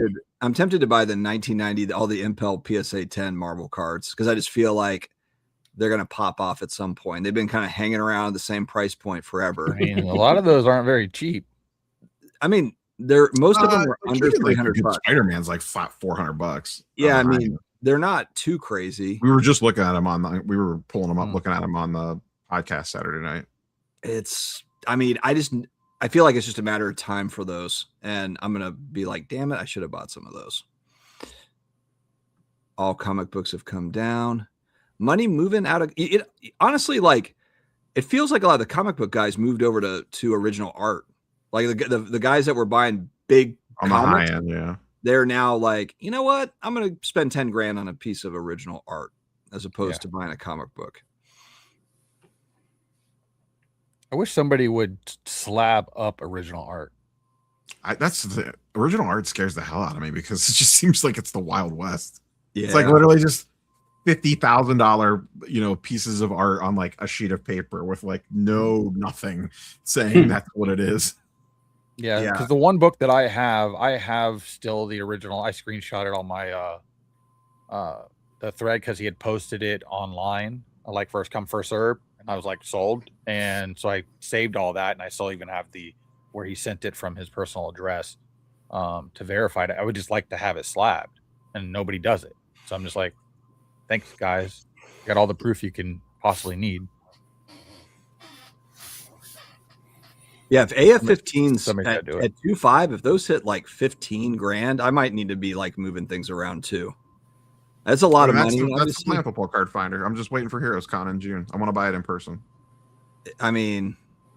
I'm tempted to buy the 1990, all the Impel PSA 10 Marvel cards because I just feel like they're going to pop off at some point. They've been kind of hanging around at the same price point forever. I mean, a lot of those aren't very cheap. I mean, most of them are under $300. Spider-Man's like $400. Yeah, I mean, they're not too crazy. We were just looking at them we were pulling them up, looking at them on the podcast Saturday night. I feel like it's just a matter of time for those. And I'm going to be like, damn it, I should have bought some of those. All comic books have come down. Money moving out of it. Honestly, like, it feels like a lot of the comic book guys moved over to original art. Like the guys that were buying big on comics, the high end, yeah. They're now like, you know what? I'm going to spend 10 grand on a piece of original art as opposed to buying a comic book. I wish somebody would slab up original art. That's the original art scares the hell out of me because it just seems like it's the Wild West. Yeah. It's like literally just $50,000, pieces of art on like a sheet of paper with like nothing saying that's what it is. Yeah, because the one book that I have still the original. I screenshotted on my the thread because he had posted it online, like first come first serve, and I was like sold, and so I saved all that, and I still even have where he sent it from his personal address to verify it. I would just like to have it slabbed, and nobody does it, so I'm just like, thanks guys, got all the proof you can possibly need. Yeah, if AF-15s at 2.5, if those hit like 15 grand, I might need to be like moving things around too. That's a lot of money. That's the plan for Card Finder. I'm just waiting for Heroes Con in June. I want to buy it in person. I mean,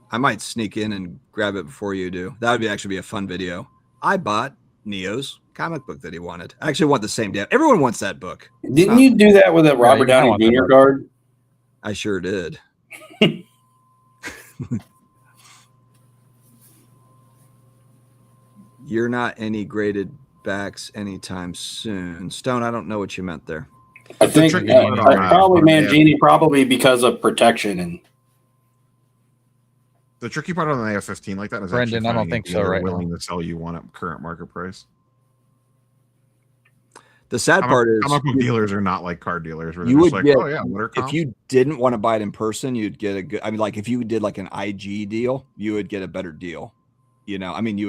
I might sneak in and grab it before you do. That would actually be a fun video. I bought Neo's comic book that he wanted. I actually want the same damn. Everyone wants that book. Didn't you do that with a Robert Downey Jr. card? I sure did. You're not any graded backs anytime soon. Stone, I don't know what you meant there. I think probably Mangini, probably because of protection. And the tricky part on the AF-15 like that is Brendan, I don't think so. Right, willing to sell you one at current market price. The sad part is comic book dealers are not like card dealers. Where you would like, get, if you didn't want to buy it in person, you'd get a good. I mean, like if you did like an IG deal, you would get a better deal. You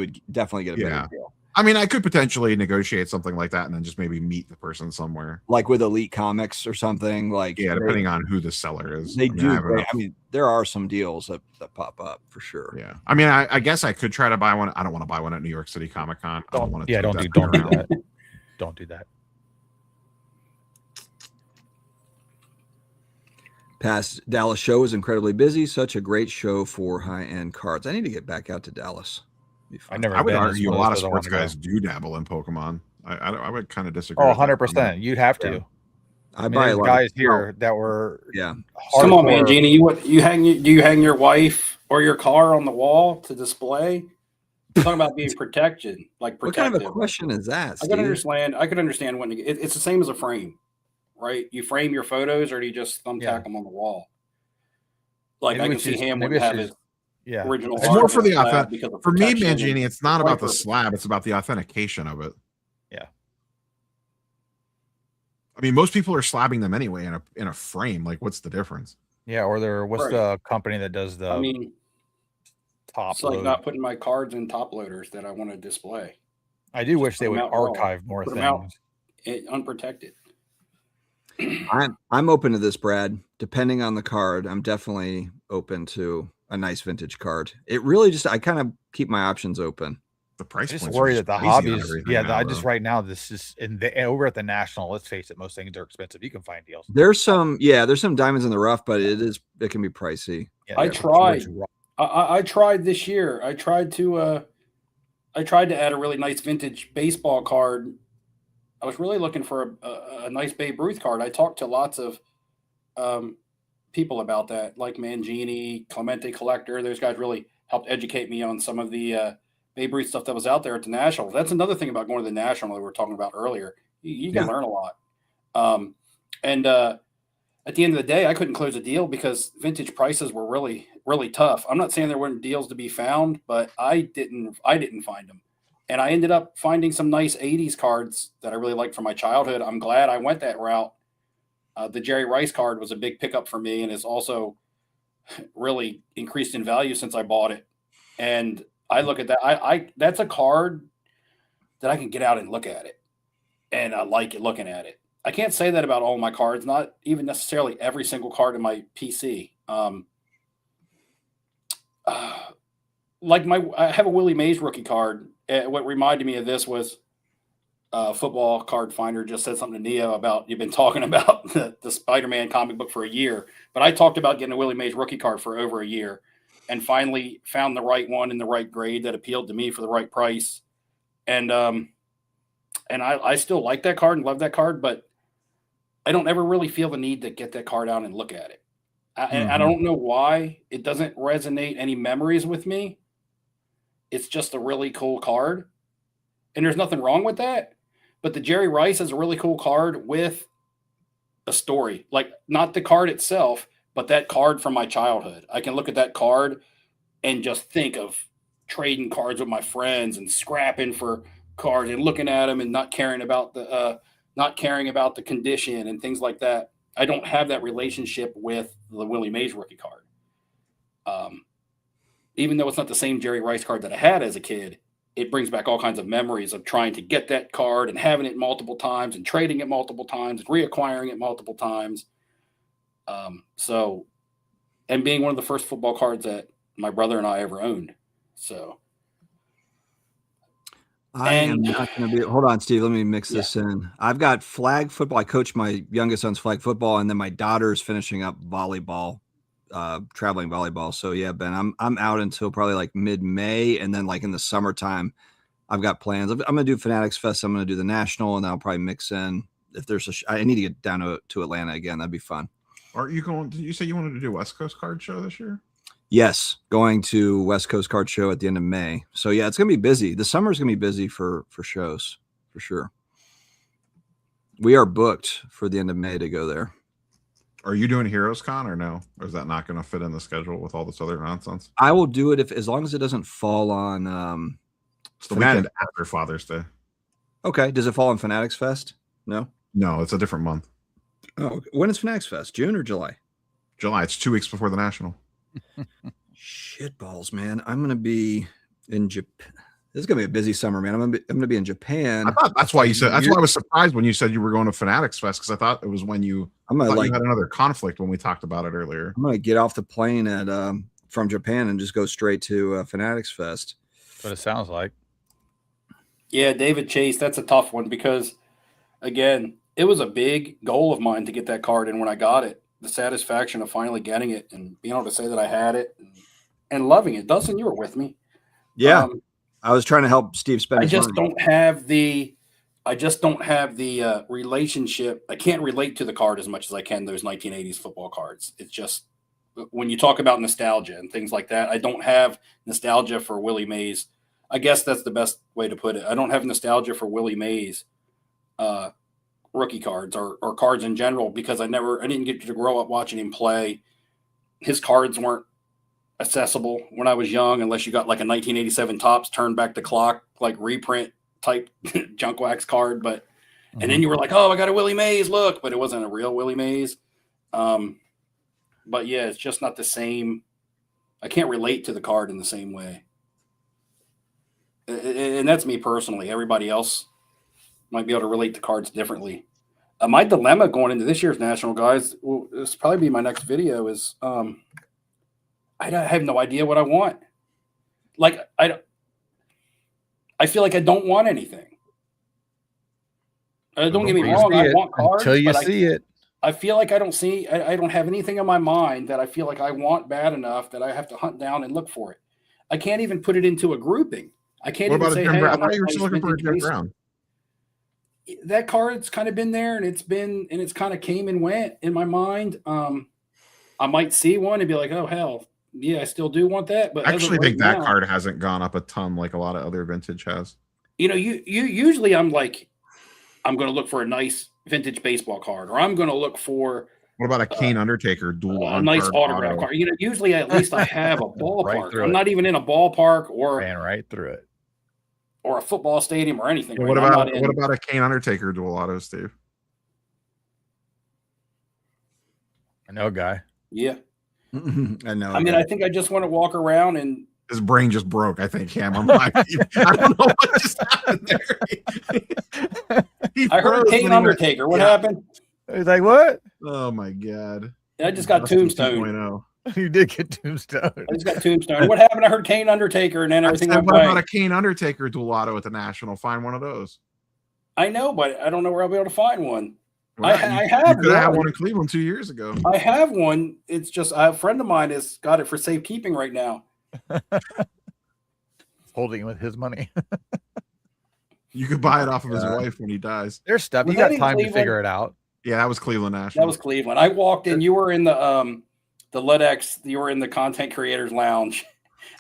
would definitely get a better deal. I mean, I could potentially negotiate something like that and then just maybe meet the person somewhere. Like with Elite Comics or something. Like depending on who the seller is. They do. I mean, there are some deals that pop up for sure. Yeah. I mean, I guess I could try to buy one. I don't want to buy one at New York City Comic Con. Don't do that. Don't do that. Past Dallas show was incredibly busy. Such a great show for high-end cards. I need to get back out to Dallas. I would argue a lot of sports guys do dabble in Pokemon. I would kind of disagree. Oh, 100%. You'd have to. I buy a lot guys here that were Come on, Mangini. Do you hang your wife or your car on the wall to display? I'm talking about being protected, like protective. What kind of a question is that, Steve? I could understand when it's the same as a frame, right? You frame your photos, or do you just thumbtack them on the wall? Like I can see him would have his original. It's more for the authentic. For me, Mangini, it's not about the slab; it's about the authentication of it. Yeah. I mean, most people are slabbing them anyway in a frame. Like, what's the difference? Yeah, or what's the company that does the? I mean, top. It's like not putting my cards in top loaders that I want to display. I do wish they would archive more things. Unprotected. I'm open to this, Brad. Depending on the card, I'm definitely open to a nice vintage card. It really I kind of keep my options open. The price. I just worry that the hobbies. I just right now this is over at the National. Let's face it, most things are expensive. You can find deals. There's some diamonds in the rough, but it can be pricey. Yeah, I tried this year. I tried to add a really nice vintage baseball card. I was really looking for a nice Babe Ruth card. I talked to lots of people about that, like Mangini, Clemente Collector. Those guys really helped educate me on some of the Babe Ruth stuff that was out there at the National. That's another thing about going to the National that we were talking about earlier. You can learn a lot. And at the end of the day, I couldn't close a deal because vintage prices were really, really tough. I'm not saying there weren't deals to be found, but I didn't find them. And I ended up finding some nice 80s cards that I really liked from my childhood. I'm glad I went that route. The Jerry Rice card was a big pickup for me and is also really increased in value since I bought it. And I look at that. I that's a card that I can get out and look at it. And I like it looking at it. I can't say that about all my cards, not even necessarily every single card in my PC. I have a Willie Mays rookie card. What reminded me of this was Football Card Finder just said something to Neo about you've been talking about the Spider-Man comic book for a year, but I talked about getting a Willie Mays rookie card for over a year and finally found the right one in the right grade that appealed to me for the right price. And I still like that card and love that card, but I don't ever really feel the need to get that card out and look at it. And I don't know why. It doesn't resonate any memories with me. It's just a really cool card. And there's nothing wrong with that. But the Jerry Rice is a really cool card with a story. Like, not the card itself, but that card from my childhood. I can look at that card and just think of trading cards with my friends and scrapping for cards and looking at them and not caring about the condition and things like that. I don't have that relationship with the Willie Mays rookie card. Even though it's not the same Jerry Rice card that I had as a kid, it brings back all kinds of memories of trying to get that card and having it multiple times and trading it multiple times and reacquiring it multiple times. And being one of the first football cards that my brother and I ever owned. So I am not going to be. Hold on, Steve. Let me mix this in. I've got flag football. I coach my youngest son's flag football, and then my daughter's finishing up volleyball, traveling volleyball. So yeah, Ben, I'm out until probably like mid-May, and then like in the summertime, I've got plans. I'm going to do Fanatics Fest. I'm going to do the National, and then I'll probably mix in if there's I need to get down to Atlanta again. That'd be fun. Are you going? Did you say you wanted to do West Coast Card Show this year? Yes, going to West Coast Card Show at the end of May. So yeah, it's gonna be busy. The summer's gonna be busy for shows for sure. We are booked for the end of May to go there. Are you doing Heroes Con or no? Or is that not going to fit in the schedule with all this other nonsense? I will do it as long as it doesn't fall on. It's the weekend after Father's Day. Okay, does it fall on Fanatics Fest? No, it's a different month. Oh, when is Fanatics Fest? June or July? July. It's 2 weeks before the National. Shit balls, man! I'm gonna be in Japan. This is gonna be a busy summer, man. I'm gonna be in Japan. I thought that's why you said. That's why I was surprised when you said you were going to Fanatics Fest, because I thought it was when you. You had another conflict when we talked about it earlier. I'm gonna get off the plane from Japan and just go straight to Fanatics Fest. That's what it sounds like. Yeah, David Chase. That's a tough one because, again, it was a big goal of mine to get that card, and when I got it, the satisfaction of finally getting it and being able to say that I had it and loving it. Dustin, you were with me. Yeah. I was trying to help Steve spend. I just don't have the relationship. I can't relate to the card as much as I can those 1980s football cards. It's just when you talk about nostalgia and things like that, I don't have nostalgia for Willie Mays. I guess that's the best way to put it. I don't have nostalgia for Willie Mays rookie cards or cards in general because I didn't get to grow up watching him play. His cards weren't accessible when I was young unless you got like a 1987 Topps turn back the clock like reprint type junk wax card, but and then you were like, oh, I got a Willie Mays, look, but it wasn't a real Willie Mays. But yeah, it's just not the same. I can't relate to the card in the same way. And that's me personally. Everybody else might be able to relate to cards differently. My dilemma going into this year's National, guys, this will probably be my next video, is I have no idea what I want. Like, I feel like I don't want anything. Don't get me wrong. I want cards until you see it. I feel like I don't have anything in my mind that I feel like I want bad enough that I have to hunt down and look for it. I can't even put it into a grouping. I can't even say, hey, I thought you were still looking for a Jim Brown. That card's kind of been there, and it's kind of came and went in my mind. I might see one and be like, oh hell, yeah, I still do want that. But I actually think that card hasn't gone up a ton like a lot of other vintage has. You usually I'm like, I'm going to look for a nice vintage baseball card, or I'm going to look for What about a Kane Undertaker dual a nice on-card autograph auto? card? You know, usually at least I have a ballpark. through I'm it. not even in a ballpark or Ran right through it. a football stadium or anything. Yeah, right what now. I'm about not in- what about a Kane Undertaker dual auto, Steve? I know, guy. Yeah. I know. I mean, I think I just want to walk around and His brain just broke, I think, Cam. I don't know what just happened there. I heard Kane Undertaker. What happened? He's like, what? Oh my god. I just got Dustin Tombstone. 2.0. You did get Tombstone. I just got Tombstone. What happened? I heard Kane Undertaker, and then everything went What away. about a Kane Undertaker dual auto at the National? Find one of those. I know, but I don't know where I'll be able to find one. Well, I have you could have had one. one in Cleveland 2 years ago. I have one. It's just a friend of mine has got it for safekeeping right now. Holding with his money. You could buy it off of his wife when he dies. There's stuff. Was You got that in time to Cleveland? figure it out. Yeah, that was Cleveland National. That was Cleveland. I walked in. You were in the LEDX. You were in the content creators lounge,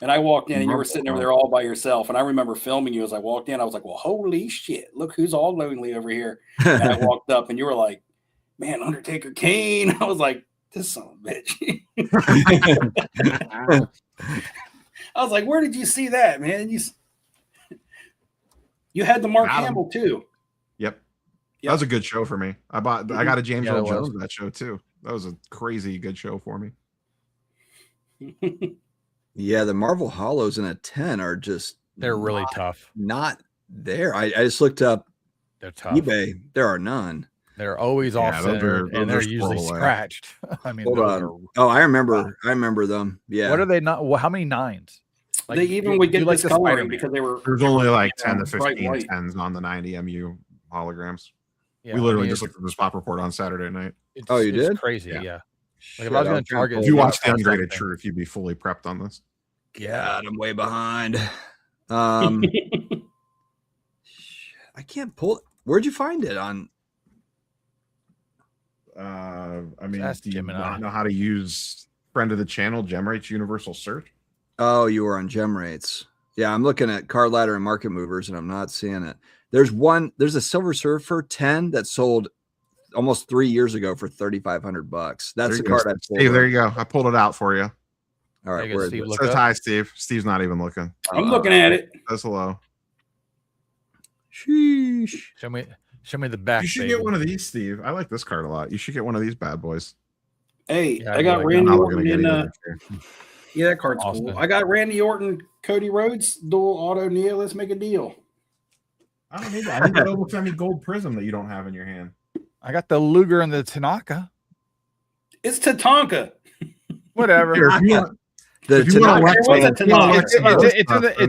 and I walked in, and you were sitting over there all by yourself. And I remember filming you as I walked in. I was like, "Well, holy shit! Look who's all lonely over here." And I walked up, and you were like, "Man, Undertaker Kane." I was like, "This son of a bitch." I was like, "Where did you see that, man?" You had the Mark Hamill too. Yep. That was a good show for me. I got a James Earl Jones that show too. That was a crazy good show for me. Yeah, the Marvel Hollows in a 10 are just They're really tough. Not there. I just looked up They're tough. eBay. There are none. They're always off center, and they're usually scratched. I mean, hold on. Oh, I remember them. Yeah. What are they not? Well, how many nines? Like, they even would get this coloring because they were. There's only like 10 to 15 10s on the 90 MU holograms. Yeah, we literally just looked at the spot report on Saturday night. Oh, you did? Crazy, yeah. Like if I was going to target, if you watch the Ungraded Truth, you'd be fully prepped on this. Yeah, I'm way behind. I can't pull. Where'd you find it on? I mean, do you not know how to use friend of the channel GemRates Universal Search? Oh, you were on GemRates. Yeah, I'm looking at Card Ladder and Market Movers, and I'm not seeing it. There's a Silver Surfer 10 that sold almost 3 years ago for $3,500. That's the card I pulled. Steve, there you go. I pulled it out for you. All right, where is it? Says hi, Steve. Steve's not even looking. I'm looking at it. Says hello. Sheesh. Show me the back. You should get one of these, Steve. I like this card a lot. You should get one of these bad boys. Hey, I got Randy Orton in. Yeah, that card's cool. I got Randy Orton, Cody Rhodes, dual auto Neo. Let's make a deal. I don't need that. I need that Obafemi Gold Prism that you don't have in your hand. I got the Luger and the Tanaka. It's Tatanka. Whatever. It's in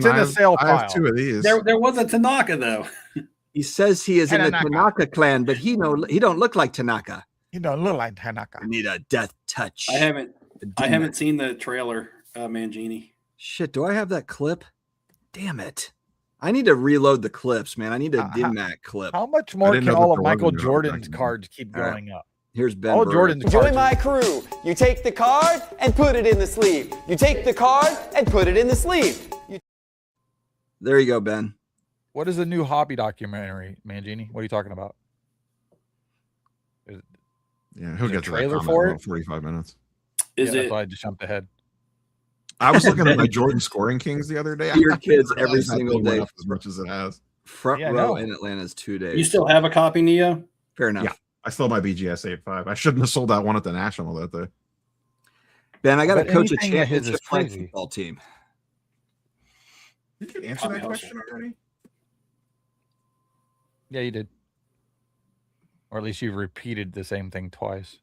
the sale pile. I have two of these. There was a Tanaka though. He says he is in the Tanaka clan, but he don't look like Tanaka. He don't look like Tanaka. I need a death touch. I haven't seen the trailer, Mangini. Shit, do I have that clip? Damn it. I need to reload the clips, man. I need a DMAC clip. How much more can all of Michael Jordan's cards keep going up? Here's Ben. All Jordan's cards. Join my crew. You take the card and put it in the sleeve. You take the card and put it in the sleeve. There you go, Ben. What is the new hobby documentary, Mangini? What are you talking about? Yeah, he'll get to trailer that for it. 45 minutes. Is it? That's why I just jumped ahead. I was looking at my Jordan scoring kings the other day. Your kids every single day as much as it has. Front row in Atlanta's 2 days. You still have a copy, Neo? Fair enough. Yeah, I still have my BGS 8.5. I shouldn't have sold that one at the National that day. Ben, I got to coach a championship football team. Did you answer that question already? Yeah, you did. Or at least you've repeated the same thing twice.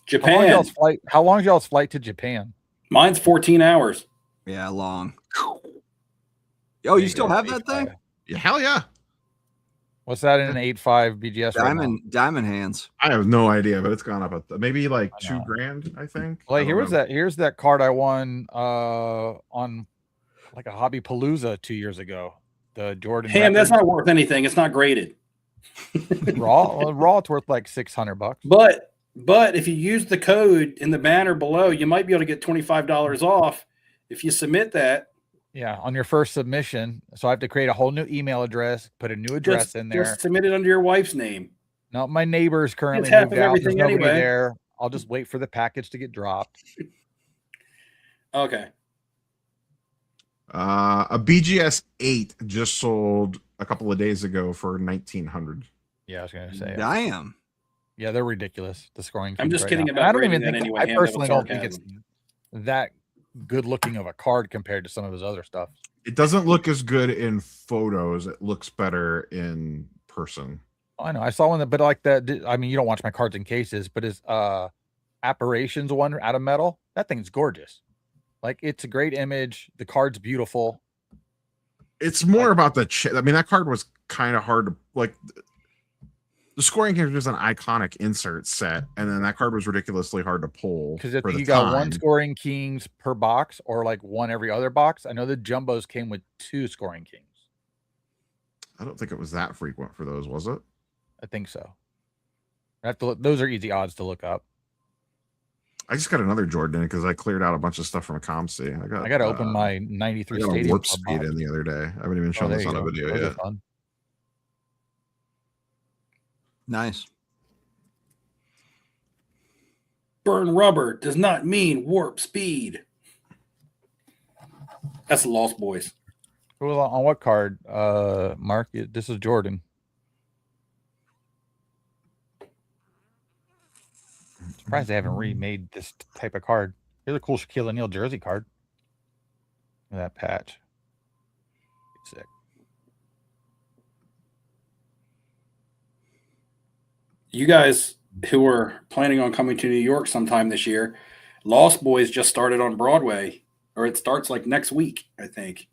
Japan. How long is y'all's flight to Japan? Mine's 14 hours. Yeah, long. Oh, you still have that thing? Yeah, hell yeah. What's that in an 8.5 BGS? Diamond hands. I have no idea, but it's gone up maybe like $2,000, I think. Well, here's that card I won on like a Hobby Palooza 2 years ago. The Jordan. Damn, that's not worth anything. It's not graded. raw it's worth like $600. But if you use the code in the banner below, you might be able to get $25 off if you submit that. Yeah, on your first submission. So I have to create a whole new email address, put a new address in there. Just submit it under your wife's name. No, my neighbor's currently half moved of out. everything There's nobody anyway. there. I'll just wait for the package to get dropped. Okay. A BGS 8 just sold a couple of days ago for 1,900. Yeah, I was gonna say. Damn. Yeah, they're ridiculous. The scoring. I'm just right kidding now. about I don't rating even that think. anyway, I Ham, that was personally don't think it's sarcasm. that good looking of a card compared to some of his other stuff. It doesn't look as good in photos. It looks better in person. I know. I saw one that, but like that. I mean, you don't watch my cards in cases, but his apparitions one out of metal. That thing's gorgeous. Like it's a great image. The card's beautiful. It's more about the I mean, that card was kind of hard to like. The scoring character is an iconic insert set, and then that card was ridiculously hard to pull. Because if for the you got time. one scoring kings per box, or like one every other box. I know the jumbos came with 2 scoring kings. I don't think it was that frequent for those, was it? I think so. I have to look, those are easy odds to look up. I just got another Jordan because I cleared out a bunch of stuff from a ComC. I got to open my 93 I got a Stadium warp Club speed box. in the other day. I haven't even shown there this you on a go. video Those are yet. fun. Nice. Burn rubber does not mean warp speed. That's the Lost Boys. Well, on what card, Mark? This is Jordan. I'm surprised they haven't remade this type of card. Here's a cool Shaquille O'Neal jersey card. Look at that patch. Sick. You guys who are planning on coming to New York sometime this year, Lost Boys just started on Broadway, or it starts like next week, I think.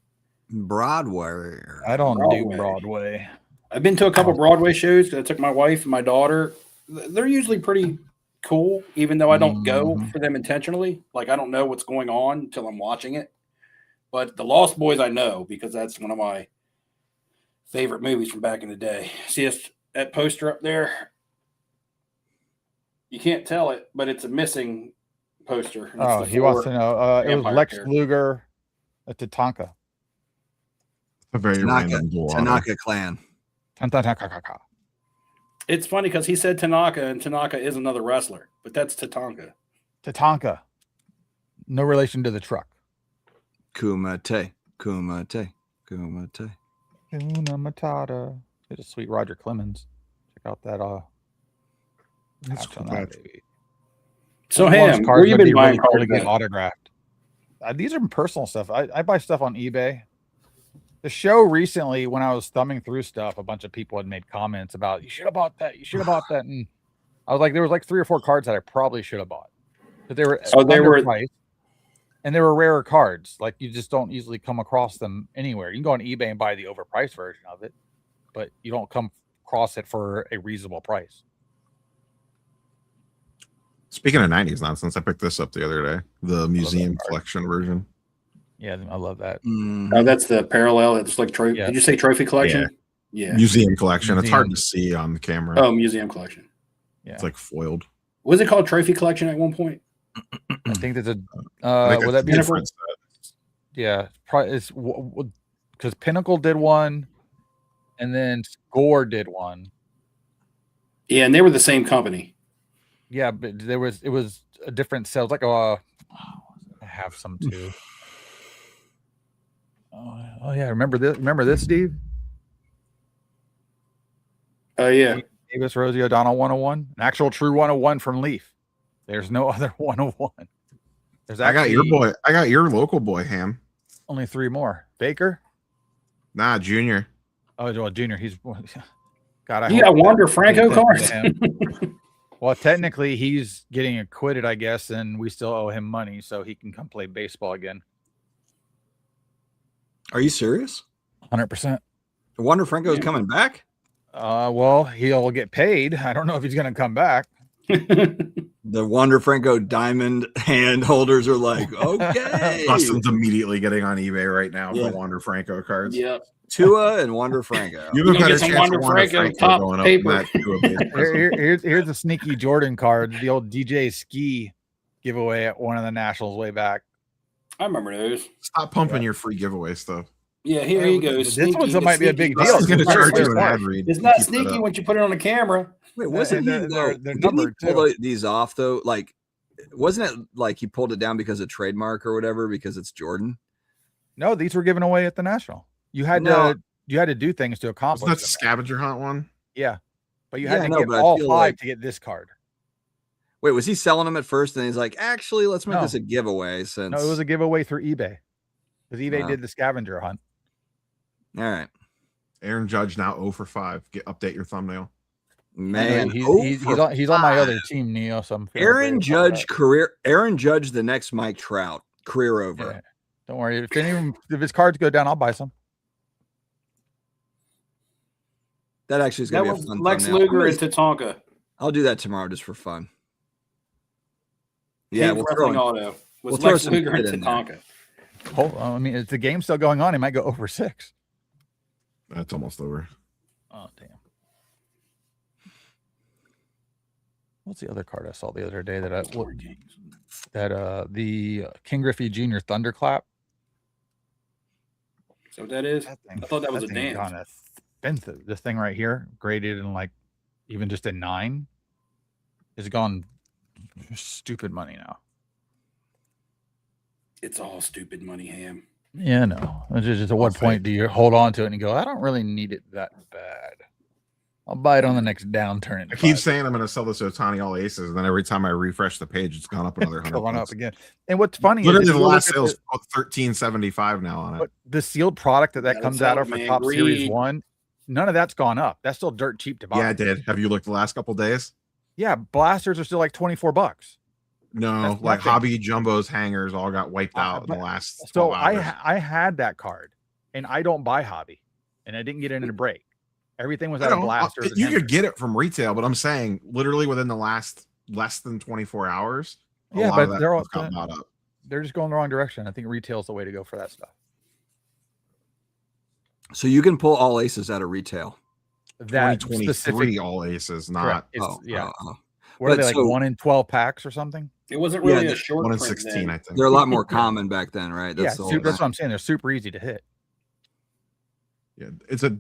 Broadway. I don't Broadway. do Broadway. I've been to a couple Broadway shows. I took my wife and my daughter. They're usually pretty cool, even though I don't go for them intentionally. Like, I don't know what's going on until I'm watching it. But the Lost Boys I know, because that's one of my favorite movies from back in the day. See that poster up there? You can't tell it, but it's a missing poster. And Oh, it's the he wants to know. It was vampire Lex character. Luger, a Tatanka. A very random Tanaka clan. Tantanaka. It's funny because he said Tanaka, and Tanaka is another wrestler, but that's Tatanka. Tatanka. No relation to the truck. Kumate. Kumate. Kumate. Kuna Matata. It's a sweet Roger Clemens. Check out that That's patch on cool. that baby. So, One of those Ham, cards where you would been be buying really cool to cards get at? autographed. These are personal stuff. I buy stuff on eBay. The show recently, when I was thumbing through stuff, a bunch of people had made comments about, you should have bought that. You should have bought that. And I was like, there was like 3 or 4 cards that I probably should have bought. But they were underpriced, and they were rarer cards. Like, you just don't easily come across them anywhere. You can go on eBay and buy the overpriced version of it, but you don't come across it for a reasonable price. Speaking of 90s nonsense, I picked this up the other day. The museum collection version. Yeah, I love that. Oh, that's the parallel. It's like trophy. Yeah. Did you say trophy collection? Yeah. Museum collection. It's hard Museum. to see on the camera. Oh, museum collection. Yeah. It's like foiled. Was it called trophy collection at one point? I think there's a I think would it's that be a a different set. yeah, probably it's because Pinnacle did one, and then Score did one. Yeah, and they were the same company. Yeah, but it was a different sales. Like I have some too. Oh yeah, remember this? Remember this, Steve? Oh yeah. Davis Rosie O'Donnell 101, an actual true 101 from Leaf. There's no other 101. There's I got actually your boy. I got your local boy, Ham. only 3 more. Baker? Nah, Junior. Oh, well, Junior. He's God. You got Wander Franco cards? Well, technically, he's getting acquitted, I guess, and we still owe him money, so he can come play baseball again. Are you serious? 100%. Wander Franco's coming back? Well, he'll get paid. I don't know if he's going to come back. The Wander Franco diamond hand holders are like, okay. Dustin's immediately getting on eBay right now Yeah. for Wander Franco cards. Yeah. Tua and Wander Franco. You have a You better get some chance Wander of Wander Franco Franco top going up paper. than that Tua base person. Here's a sneaky Jordan card, the old DJ Ski giveaway at one of the Nationals way back. I remember those. Stop pumping your free giveaway stuff. Yeah, here you go. This Sneaky. one might be a big deal. Dustin's going to It's charge not you an ad read. It's not sneaky once you put it on the camera. Wait, wasn't he they're though? Didn't he numbered, pull too. these off though? Like, wasn't it like he pulled it down because of trademark or whatever because it's Jordan? No, these were given away at the National. You had to do things to accomplish. Wasn't that them. scavenger hunt one? Yeah, but you had to I know, get but I all feel 5 like- to get this card. Wait, was he selling them at first? And he's like, actually, let's make No. this a giveaway. Since No, it was a giveaway through eBay because eBay Wow. did the scavenger hunt. all right, Aaron Judge now 0 for 5. Update your thumbnail. man. he's over he's on my 5. other team, Neo. So I'm feeling Aaron great about Judge that. career. Aaron Judge, the next Mike Trout career over. Yeah. Don't worry. If his cards go down, I'll buy some. That actually is That going to be was a fun Lex thumbnail. Luger and Tatanka. I'll do that tomorrow just for fun. Yeah, Hank we'll throw Wrestling in- Auto was we'll throw Lex some Luger and shit in there. Tatanka. Hold on. I mean, is the game still going on? He might go over 6. That's almost over. Oh, damn. What's the other card I saw the other day the King Griffey Jr. Thunderclap? So what that is? That thing, I thought that was a thing's dance. gone expensive. This thing right here, graded in like even just a 9, is gone stupid money now. It's all stupid money, Ham. Yeah, no. It's just at what point do you hold on to it and go, I don't really need it that bad. I'll buy it on the next downturn. In I keep 5 saying I'm going to sell this Otani all aces, and then every time I refresh the page, it's gone up another 100. going up bucks. again. And what's funny Literally, is the if you last look at sale's $13.75 now on it. but the sealed product that Yeah, comes let's out have of for it, man. Top Series Greed. 1, none of that's gone up. That's still dirt cheap to buy. Yeah, I did. Have you looked the last couple days? Yeah, blasters are still like $24. No, That's like nothing. Hobby Jumbo's hangers all got wiped out in the but- last. So 12 hours. I had that card, and I don't buy Hobby, and I didn't get it in a break. Everything was I out of don't- blasters. and You could hangers. get it from retail, but I'm saying literally within the last less than 24 hours. a Yeah, lot but of that they're all stuff got bought up. they're just going the wrong direction. I think retail is the way to go for that stuff. So you can pull all aces out of retail. That 2023 specific, all aces, not correct. It's, yeah. oh. What are but they like so- 1 in 12 packs or something? It wasn't Yeah, really the- a short 1 in print 16, then. I think. They're a lot more common back then, right? Yeah, the whole that's thing. what I'm saying. They're super easy to hit. Yeah, it's a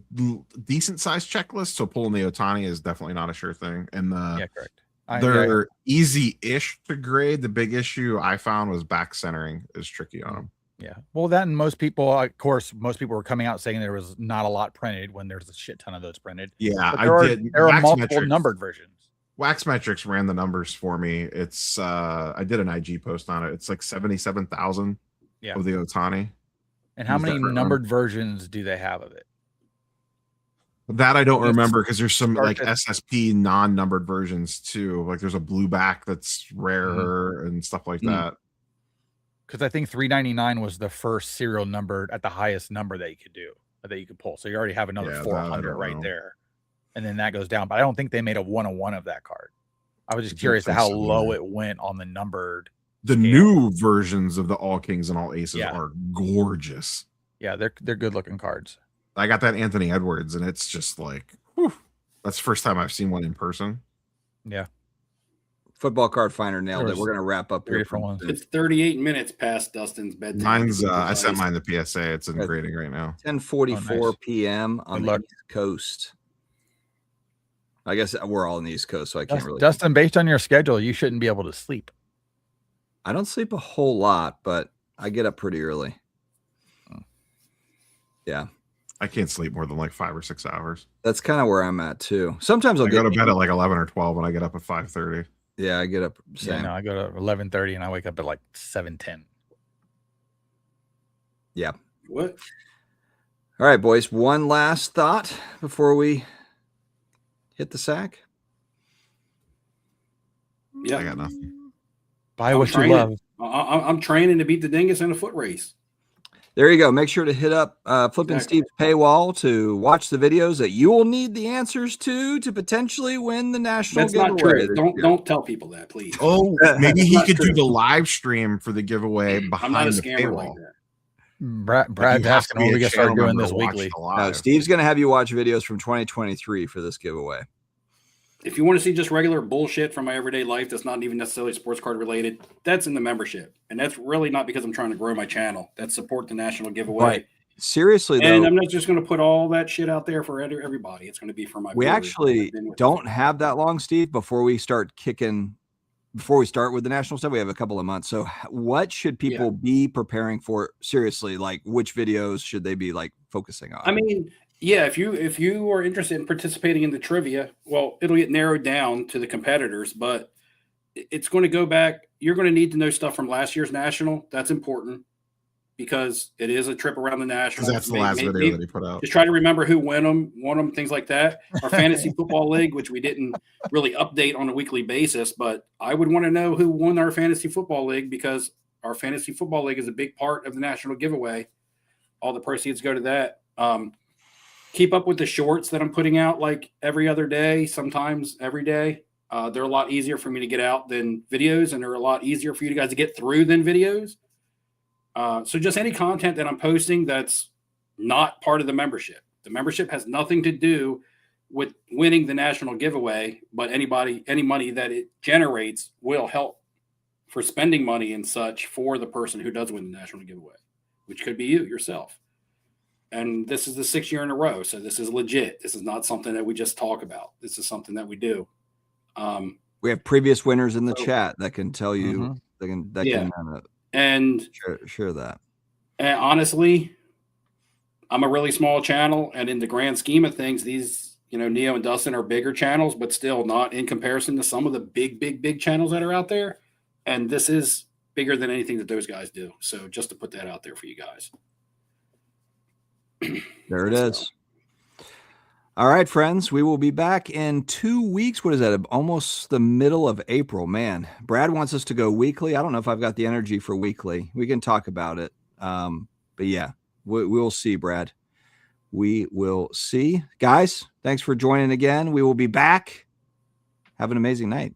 decent sized checklist, so pulling the Otani is definitely not a sure thing. And Yeah, correct. they're easy-ish to grade. The big issue I found was back centering is tricky on them. Yeah. Well, then most people, of course, most people were coming out saying there was not a lot printed when there's a shit ton of those printed. Yeah, But there I did. There are Wax multiple Metrics- numbered versions. Wax Metrics ran the numbers for me. It's I did an IG post on it. It's like 77,000 Yeah. of the Otani. And how Is that many right, Ron? numbered versions do they have of it? That I don't Let's remember because there's some start like at- SSP non-numbered versions too. Like there's a blue back that's rarer and stuff like Hmm. that. Because I think 399 was the first serial numbered at the highest number that you could do, that you could pull. So you already have another Yeah, that I 400 don't right know. there. And then that goes down. But I don't think they made a 101 of that card. I was just I curious to think how so, low yeah. it went on the numbered. The scale. new versions of the All Kings and All Aces Yeah. are gorgeous. Yeah, they're good looking cards. I got that Anthony Edwards, and it's just like, whew, that's the first time I've seen one in person. Yeah. Football card finder nailed There it. was We're gonna wrap up 3 here. different ones. It's 38 minutes past Dustin's bedtime. Mine's I sent mine to PSA. It's in Right. grading right now. 10:44 Oh, nice. p.m. on Good the luck. East Coast. I guess we're all on the East Coast, so I can't really. Dustin, based on your schedule, you shouldn't be able to sleep. I don't sleep a whole lot, but I get up pretty early. Yeah, I can't sleep more than like 5 or 6 hours. that's kind of where I'm at too. Sometimes I'll I go to get bed at like 11 or 12, and I get up at 5:30. Yeah, I get up. Yeah, Same. no, I go to 11:30 and I wake up at like 7:10. Yeah. What? All right, boys. One last thought before we hit the sack. Yeah. I got nothing. Buy I'm what you training. love. I'm training to beat the dingus in a foot race. There you go. Make sure to hit up Flippin' Exactly. Steve's paywall to watch the videos that you will need the answers to potentially win the national That's not giveaway. true. Don't tell people that, please. Oh, maybe he not could do true. the live stream for the giveaway I'm not a behind the scammer paywall. like that. Brad's You have asking to be when we a get started channel doing member this to watch weekly. the No, live. Steve's going to have you watch videos from 2023 for this giveaway. If you want to see just regular bullshit from my everyday life that's not even necessarily sports card related, that's in the membership. And that's really not because I'm trying to grow my channel. That's support the national giveaway. Right. seriously And though, I'm not just going to put all that shit out there for everybody. It's going to be for my we viewers actually that have been with don't us. have that long, Steve, before we start with the national stuff. We have a couple of months. So what should people be preparing for? Seriously, like which videos should they be like focusing on? I mean, yeah, if you are interested in participating in the trivia, well, it'll get narrowed down to the competitors, but it's going to go back. You're going to need to know stuff from last year's national. That's important because it is a trip around the national. That's the last video that he put out. Just try to remember who won them, things like that. Our fantasy football league, which we didn't really update on a weekly basis, but I would want to know who won our fantasy football league because our fantasy football league is a big part of the national giveaway. All the proceeds go to that. Keep up with the shorts that I'm putting out like every other day, sometimes every day. They're a lot easier for me to get out than videos, and they're a lot easier for you guys to get through than videos. So just any content that I'm posting that's not part of the membership. The membership has nothing to do with winning the national giveaway, but any money that it generates will help for spending money and such for the person who does win the national giveaway, which could be you yourself. And this is the 6th year in a row. So this is legit. This is not something that we just talk about. This is something that we do. We have previous winners in the chat that can tell you, can share that. And honestly, I'm a really small channel, and in the grand scheme of things, these, Neo and Dustin are bigger channels, but still not in comparison to some of the big channels that are out there. And this is bigger than anything that those guys do. So just to put that out there for you guys. There it is. All right, friends, we will be back in 2 weeks. What is that? Almost the middle of April, man. Brad wants us to go weekly. I don't know if I've got the energy for weekly. We can talk about it. But yeah, we'll see, Brad. We will see. Guys, thanks for joining again. We will be back. Have an amazing night.